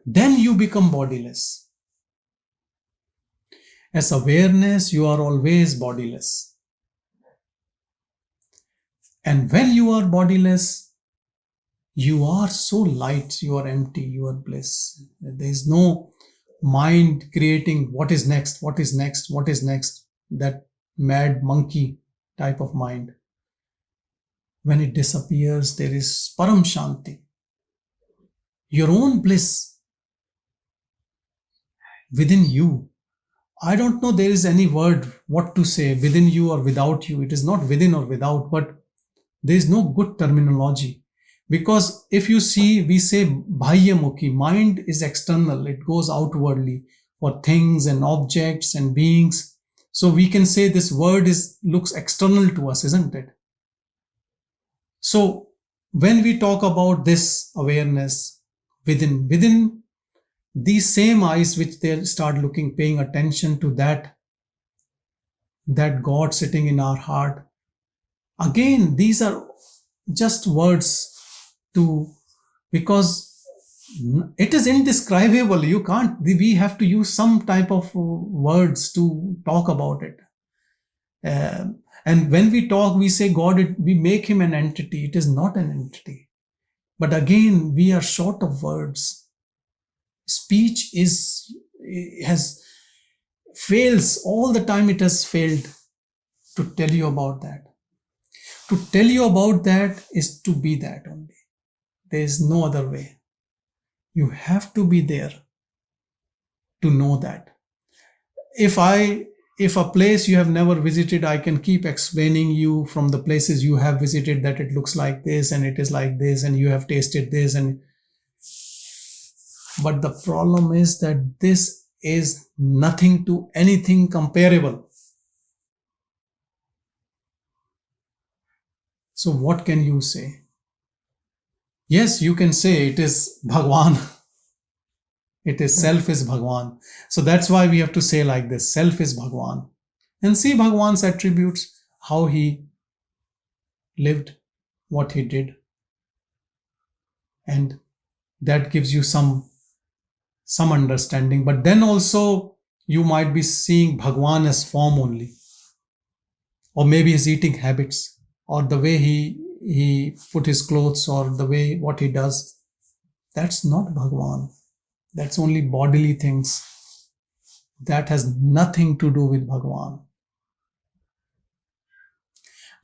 Then you become bodiless. As awareness, you are always bodiless. And when you are bodiless, you are so light, you are empty, you are bliss. There is no mind creating what is next, what is next, what is next. That mad monkey type of mind. When it disappears, there is param shanti. Your own bliss within you. I don't know there is any word what to say, within you or without you. It is not within or without, but there is no good terminology. Because if you see, we say bhahyamukhi, mind is external, it goes outwardly for things and objects and beings. So we can say this word looks external to us, isn't it? So when we talk about this awareness within these same eyes which they start looking, paying attention to that God sitting in our heart. Again, these are just words because it is indescribable. You can't, we have to use some type of words to talk about it. And when we talk, we say God, we make him an entity. It is not an entity. But again, we are short of words. Speech fails all the time. It has failed to tell you about that. To tell you about that is to be that only. There is no other way. You have to be there to know that. If a place you have never visited, I can keep explaining you from the places you have visited that it looks like this and it is like this and you have tasted this but the problem is that this is nothing to anything comparable. So what can you say? Yes, you can say it is Bhagavan. It is self is Bhagavan. So that's why we have to say like this, self is Bhagavan. And see Bhagavan's attributes, how he lived, what he did. And that gives you some understanding. But then also you might be seeing Bhagavan as form only. Or maybe his eating habits, or the way he put his clothes, or the way what he does. That's not Bhagavan. That's only bodily things. That has nothing to do with Bhagavan.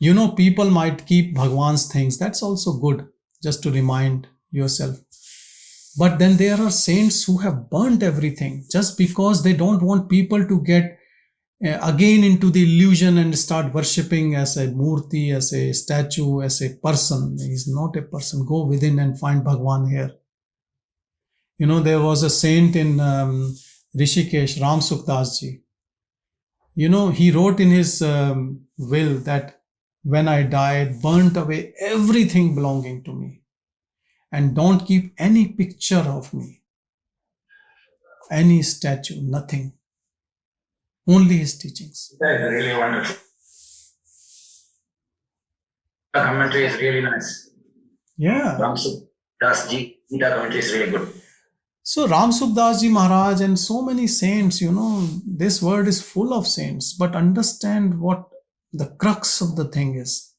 You know, people might keep Bhagavan's things. That's also good, just to remind yourself. But then there are saints who have burnt everything just because they don't want people to get again into the illusion and start worshipping as a murti, as a statue, as a person. He is not a person. Go within and find Bhagavan here. You know, there was a saint in Rishikesh, Ram Sukdas ji. You know, he wrote in his will that when I died, burnt away everything belonging to me. And don't keep any picture of me, any statue, nothing. Only his teachings. That's really wonderful. The commentary is really nice. Yeah. Ram Sukdas ji, the commentary is really good. So Ram Sukdas ji Maharaj and so many saints, you know, this world is full of saints, but understand what the crux of the thing is.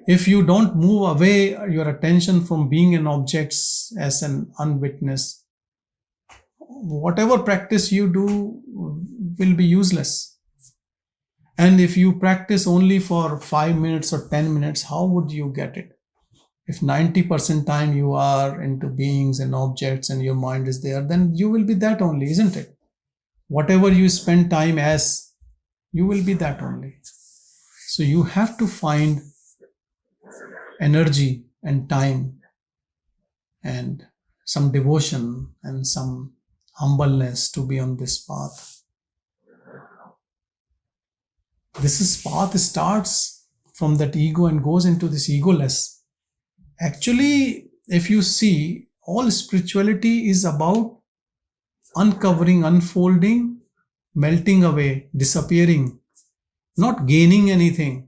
If you don't move away your attention from being an object as an unwitnessed, whatever practice you do will be useless. And if you practice only for 5 minutes or 10 minutes, how would you get it? If 90% time you are into beings and objects and your mind is there, then you will be that only, isn't it? Whatever you spend time as, you will be that only. So you have to find energy and time and some devotion and some humbleness to be on this path. This path starts from that ego and goes into this egoless. Actually, if you see, all spirituality is about uncovering, unfolding, melting away, disappearing, not gaining anything.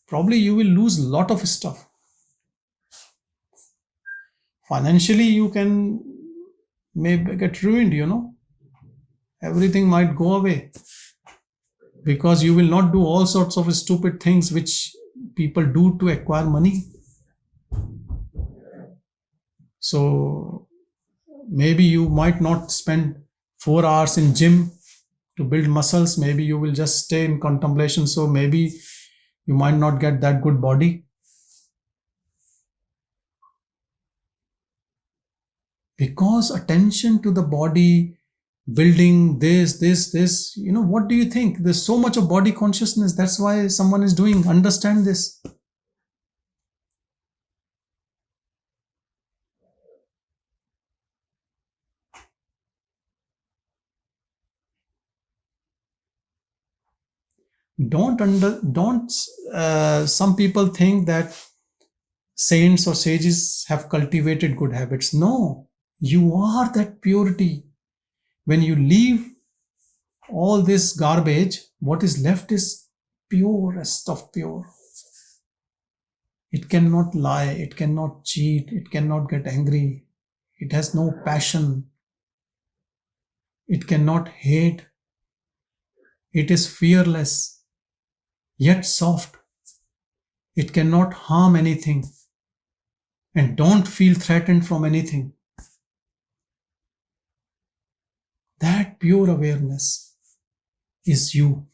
Probably you will lose a lot of stuff. Financially, you can maybe get ruined, Everything might go away because you will not do all sorts of stupid things which people do to acquire money. So maybe you might not spend 4 hours in gym to build muscles. Maybe you will just stay in contemplation. So maybe you might not get that good body. Because attention to the body, building this, what do you think? There's so much of body consciousness. That's why someone is doing. Understand this. Some people think that saints or sages have cultivated good habits. No, you are that purity. When you leave all this garbage, what is left is purest of pure. It cannot lie, it cannot cheat, it cannot get angry, it has no passion, it cannot hate, it is fearless, yet soft. It cannot harm anything and don't feel threatened from anything. That pure awareness is you.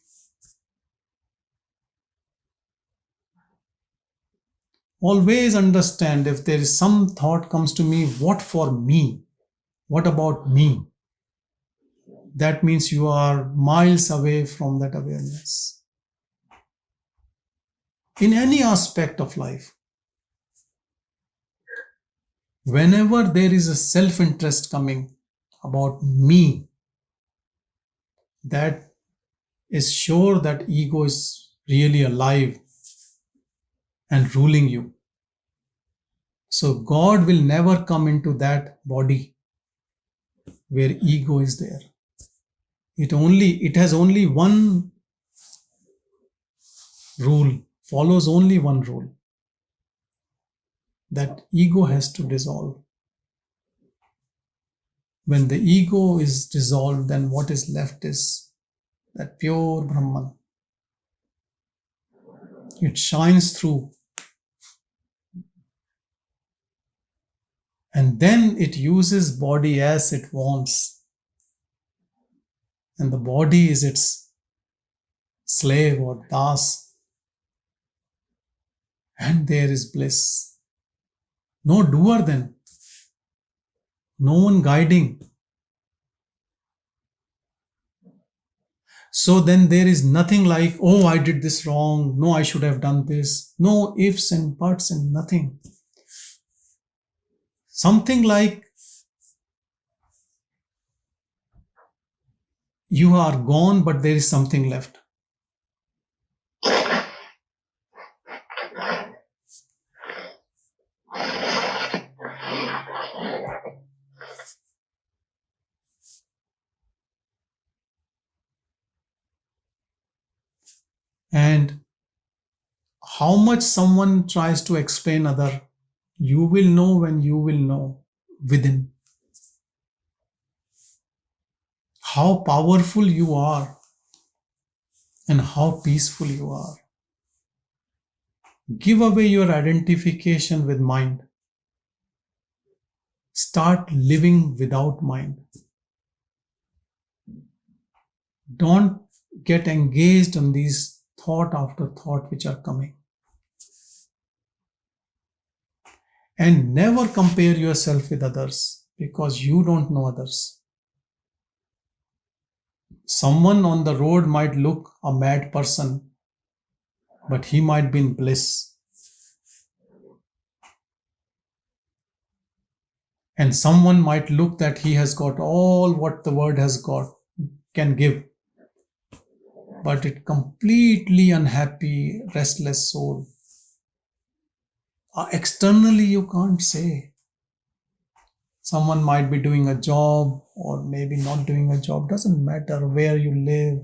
Always understand, if there is some thought comes to me, what for me? What about me? That means you are miles away from that awareness. In any aspect of life, whenever there is a self-interest coming about me, that is sure that ego is really alive and ruling you. So God will never come into that body where ego is there. It has only one rule, follows only one rule, that ego has to dissolve. When the ego is dissolved, then what is left is that pure Brahman. It shines through. And then it uses body as it wants. And the body is its slave or das. And there is bliss. No doer then. No one guiding. So then there is nothing like, oh, I did this wrong. No, I should have done this. No ifs and buts and nothing. Something like you are gone, but there is something left. And how much someone tries to explain other, you will know when you will know within. How powerful you are and how peaceful you are. Give away your identification with mind. Start living without mind. Don't get engaged on these thought after thought which are coming. And never compare yourself with others, because you don't know others. Someone on the road might look a mad person, but he might be in bliss. And someone might look that he has got all what the world has got, can give. but it completely unhappy, restless soul. Externally, you can't say. Someone might be doing a job or maybe not doing a job. Doesn't matter where you live.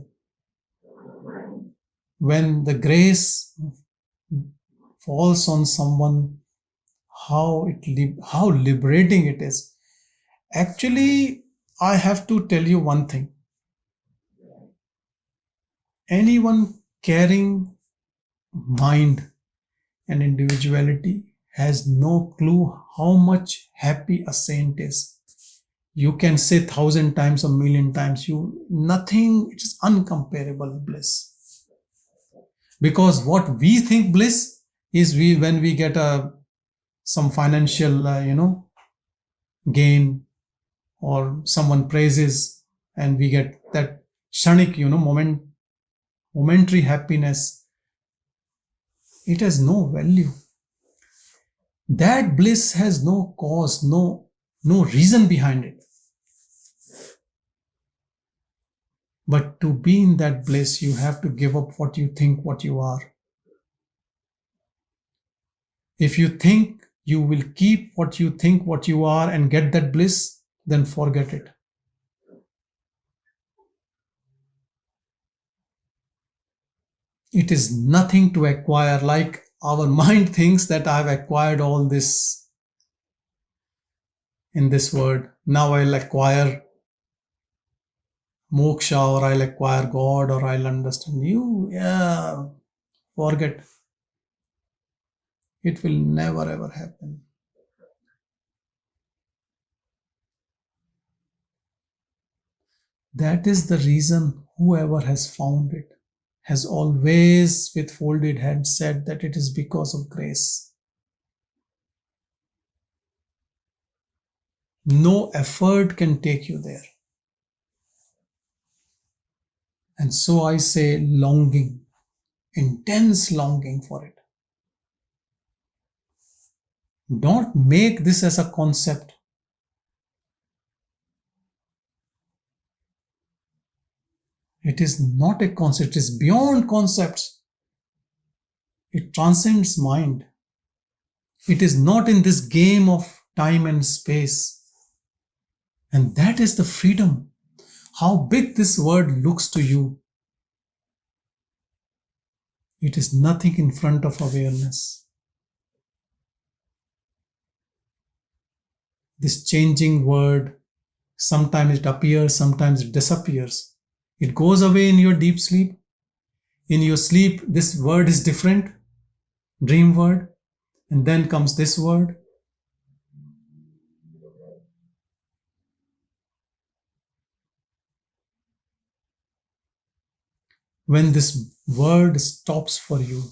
When the grace falls on someone, how liberating it is. Actually, I have to tell you one thing. Anyone carrying mind and individuality has no clue how much happy a saint is. You can say 1,000 times, a million times, nothing, it is uncomparable bliss. Because what we think bliss is when we get some financial gain, or someone praises and we get that kshanik, momentary happiness. It has no value. That bliss has no cause, no reason behind it. But to be in that bliss, you have to give up what you think, what you are. If you think you will keep what you think, what you are, and get that bliss, then forget it. It is nothing to acquire. Like our mind thinks that I've acquired all this in this world. Now I'll acquire moksha, or I'll acquire God, or I'll understand you. Yeah, forget. It will never ever happen. That is the reason whoever has found it has always with folded hands said that it is because of grace. No effort can take you there. And so I say longing, intense longing for it. Don't make this as a concept. It is not a concept, it is beyond concepts. It transcends mind. It is not in this game of time and space. And that is the freedom. How big this world looks to you. It is nothing in front of awareness. This changing word, sometimes it appears, sometimes it disappears. It goes away in your deep sleep. In your sleep, this word is different, dream word, and then comes this word. When this word stops for you,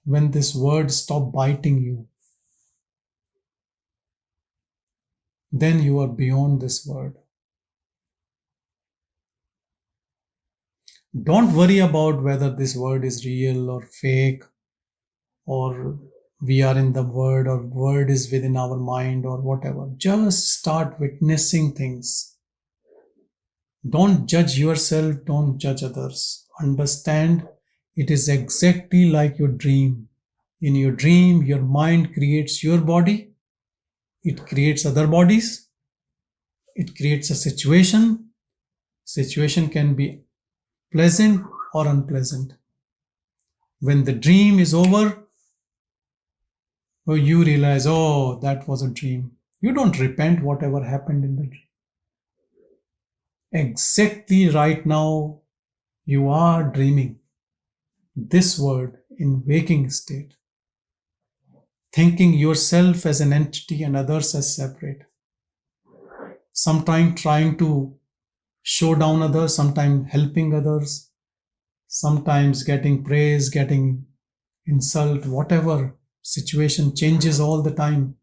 when this word stops biting you, then you are beyond this word. Don't worry about whether this word is real or fake, or we are in the word, or word is within our mind, or whatever. Just start witnessing things. Don't judge yourself, don't judge others. Understand it is exactly like your dream. In your dream, your mind creates your body. It creates other bodies. It creates a situation. Situation can be pleasant or unpleasant. When the dream is over, you realize, oh, that was a dream. You don't repent whatever happened in the dream. Exactly right now, you are dreaming this word in waking state, thinking yourself as an entity and others as separate. Sometimes trying to show down others, sometimes helping others, sometimes getting praise, getting insult, whatever. Situation changes all the time.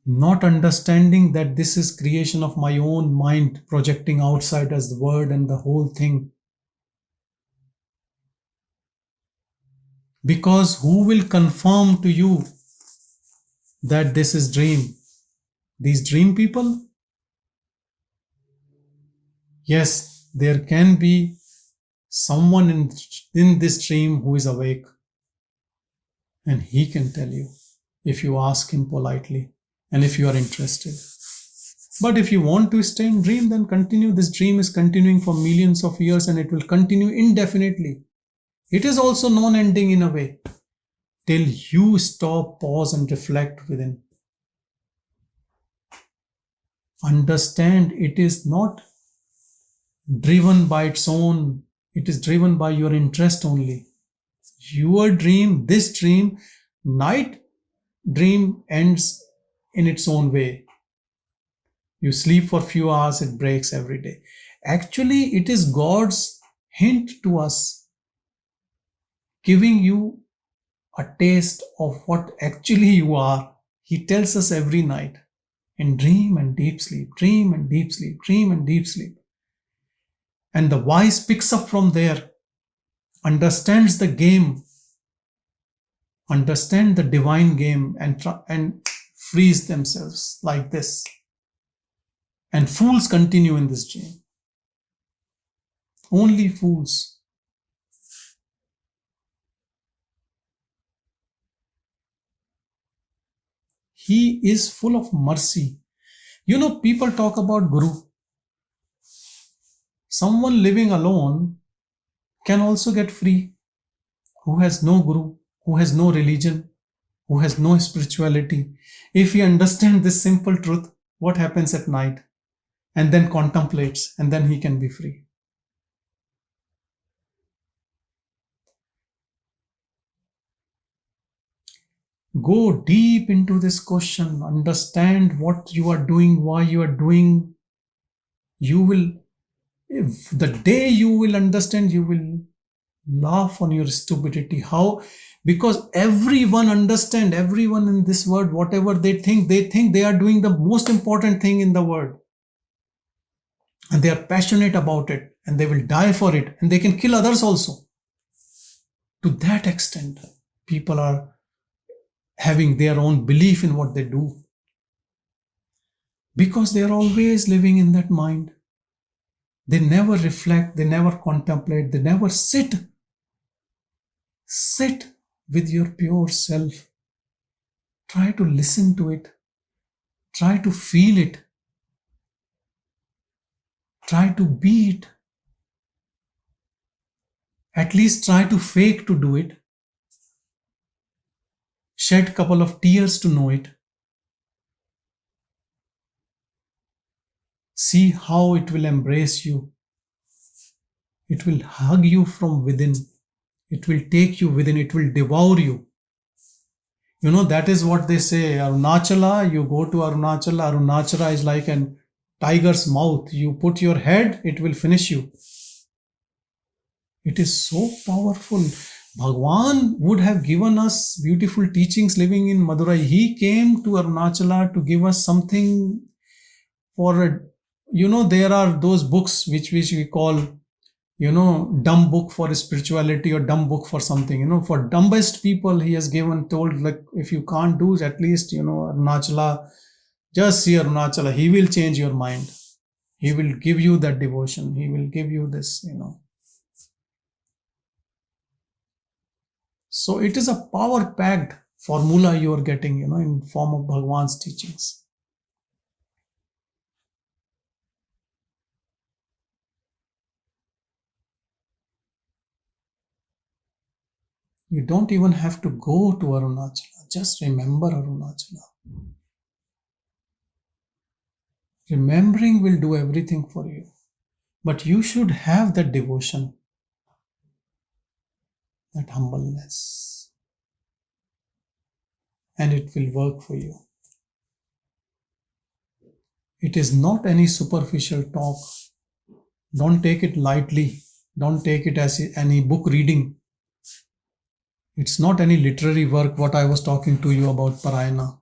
Not understanding that this is creation of my own mind projecting outside as the word and the whole thing. Because who will confirm to you that this is dream? These dream people? Yes, there can be someone in this dream who is awake, and he can tell you if you ask him politely and if you are interested. But if you want to stay in dream, then continue. This dream is continuing for millions of years and it will continue indefinitely. It is also non-ending in a way, till you stop, pause and reflect within. Understand it is not driven by its own, it is driven by your interest only. Your dream, this dream, night dream ends in its own way. You sleep for a few hours, it breaks every day. Actually, it is God's hint to us, giving you a taste of what actually you are. He tells us every night, in dream and deep sleep, dream and deep sleep, dream and deep sleep. And the wise picks up from there, understands the game, understand the divine game, and frees themselves like this. And fools continue in this dream. Only fools. He is full of mercy. You know, people talk about Guru. Someone living alone can also get free, who has no Guru, who has no religion, who has no spirituality. If he understands this simple truth, what happens at night, and then contemplates, and then he can be free. Go deep into this question, understand what you are doing, why you are doing. You will, if the day you will understand, you will laugh on your stupidity. How? Because everyone understand, everyone in this world, whatever they think they are doing the most important thing in the world. And they are passionate about it, and they will die for it, and they can kill others also. To that extent, people are having their own belief in what they do, because they are always living in that mind. They never reflect, they never contemplate, they never sit with your pure self. Try to listen to it, try to feel it, try to be it. At least try to fake to do it. Shed a couple of tears to know it. See how it will embrace you. It will hug you from within. It will take you within. It will devour you. You know, that is what they say. Arunachala, you go to Arunachala. Arunachala is like a tiger's mouth. You put your head, it will finish you. It is so powerful. Bhagavan would have given us beautiful teachings living in Madurai. He came to Arunachala to give us something for, you know, there are those books which we call, you know, dumb book for spirituality or dumb book for something. You know, for dumbest people, he has told, like, if you can't do, at least, you know, Arunachala, just see Arunachala. He will change your mind. He will give you that devotion. He will give you this, you know. So it is a power-packed formula you are getting, you know, in form of Bhagavan's teachings. You don't even have to go to Arunachala. Just remember Arunachala. Remembering will do everything for you. But you should have that devotion, that humbleness. And it will work for you. It is not any superficial talk. Don't take it lightly. Don't take it as any book reading. It's not any literary work, what I was talking to you about Parayana.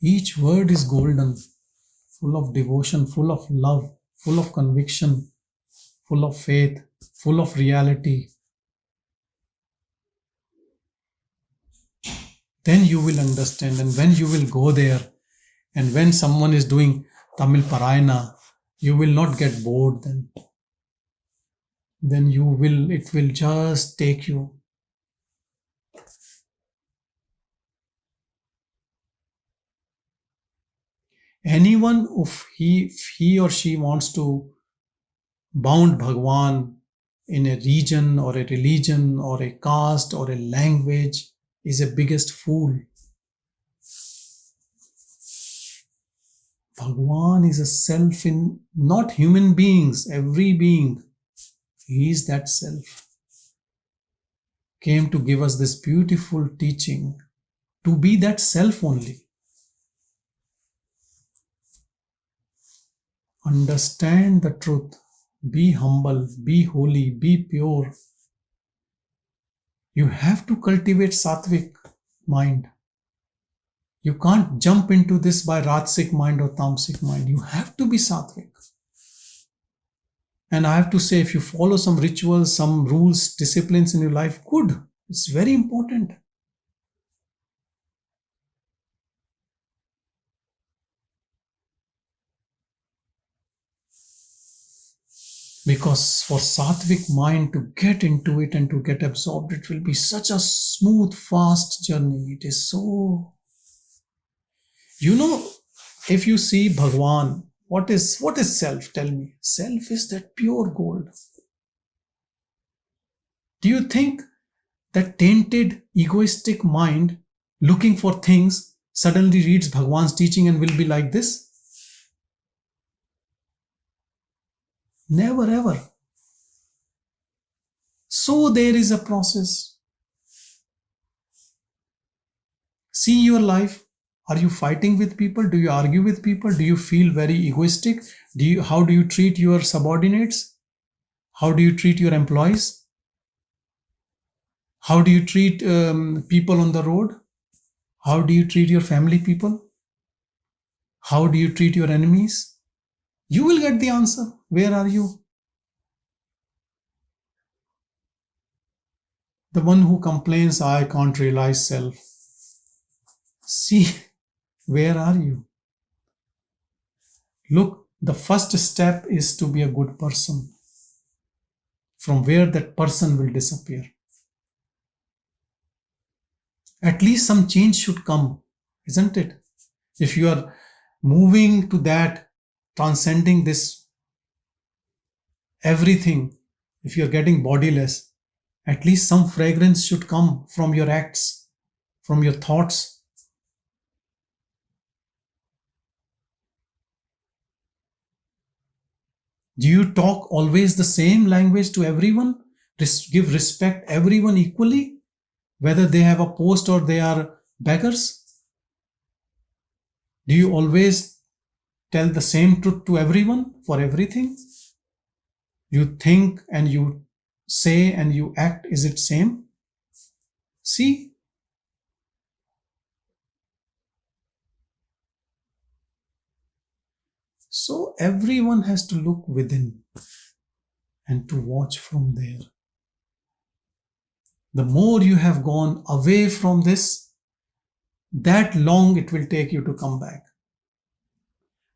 Each word is golden, full of devotion, full of love, full of conviction, full of faith, full of reality. Then you will understand, and when you will go there, and when someone is doing Tamil Parayana, You will not get bored then. Then it will just take you. Anyone, if he or she wants to bound Bhagavan in a region or a religion or a caste or a language, is a biggest fool. Bhagavan is a self in not human beings, every being. He is that self. Came to give us this beautiful teaching to be that self only. Understand the truth. Be humble, be holy, be pure. You have to cultivate Sattvic mind. You can't jump into this by Rajasic mind or Tamasic mind. You have to be Sattvic. And I have to say, if you follow some rituals, some rules, disciplines in your life, good. It's very important. Because for Sattvic mind to get into it and to get absorbed, it will be such a smooth, fast journey. It is so... if you see Bhagavan, what is self? Tell me. Self is that pure gold. Do you think that tainted, egoistic mind looking for things suddenly reads Bhagavan's teaching and will be like this? Never ever. So there is a process. See your life. Are you fighting with people? Do you argue with people? Do you feel very egoistic? How do you treat your subordinates? How do you treat your employees? How do you treat people on the road? How do you treat your family people? How do you treat your enemies? You will get the answer. Where are you? The one who complains, I can't realize self. See, where are you? Look, the first step is to be a good person. From where that person will disappear. At least some change should come, isn't it? If you are moving to that, transcending this everything, if you are getting bodiless, at least some fragrance should come from your acts, from your thoughts. Do you talk always the same language to everyone? Give respect everyone equally, whether they have a post or they are beggars? Do you always tell the same truth to everyone for everything? You think and you say and you act, is it same? See? So everyone has to look within and to watch from there. The more you have gone away from this, that long it will take you to come back.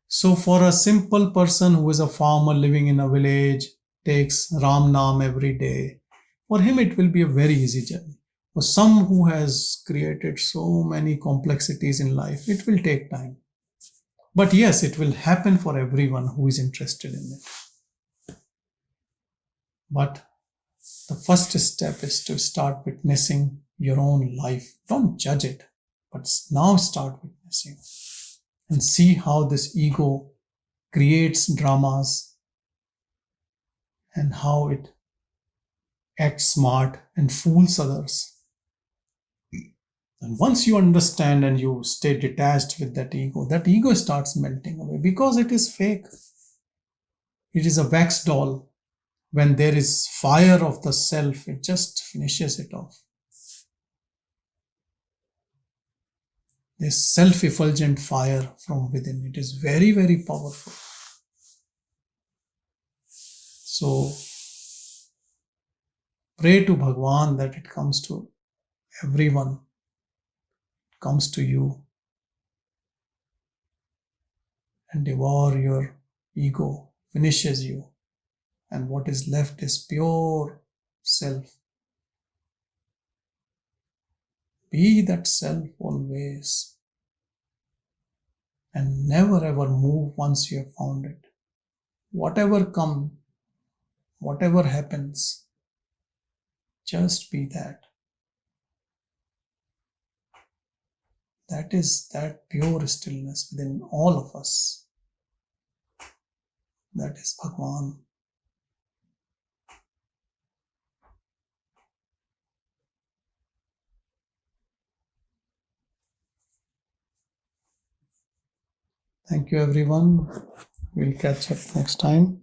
So for a simple person who is a farmer living in a village, takes Ram Naam every day, for him it will be a very easy journey. For some who has created so many complexities in life, it will take time. But yes, it will happen for everyone who is interested in it. But the first step is to start witnessing your own life. Don't judge it, but now start witnessing and see how this ego creates dramas and how it acts smart and fools others. And once you understand and you stay detached with that ego starts melting away because it is fake. It is a wax doll. When there is fire of the self, it just finishes it off. This self-effulgent fire from within, it is very, very powerful. So, pray to Bhagavan that it comes to everyone, comes to you, and devour your ego finishes you, and what is left is pure self. Be that self always, and never ever move once you have found it. Whatever comes, whatever happens, just be that. That is that pure stillness within all of us. That is Bhagavan. Thank you, everyone. We'll catch up next time.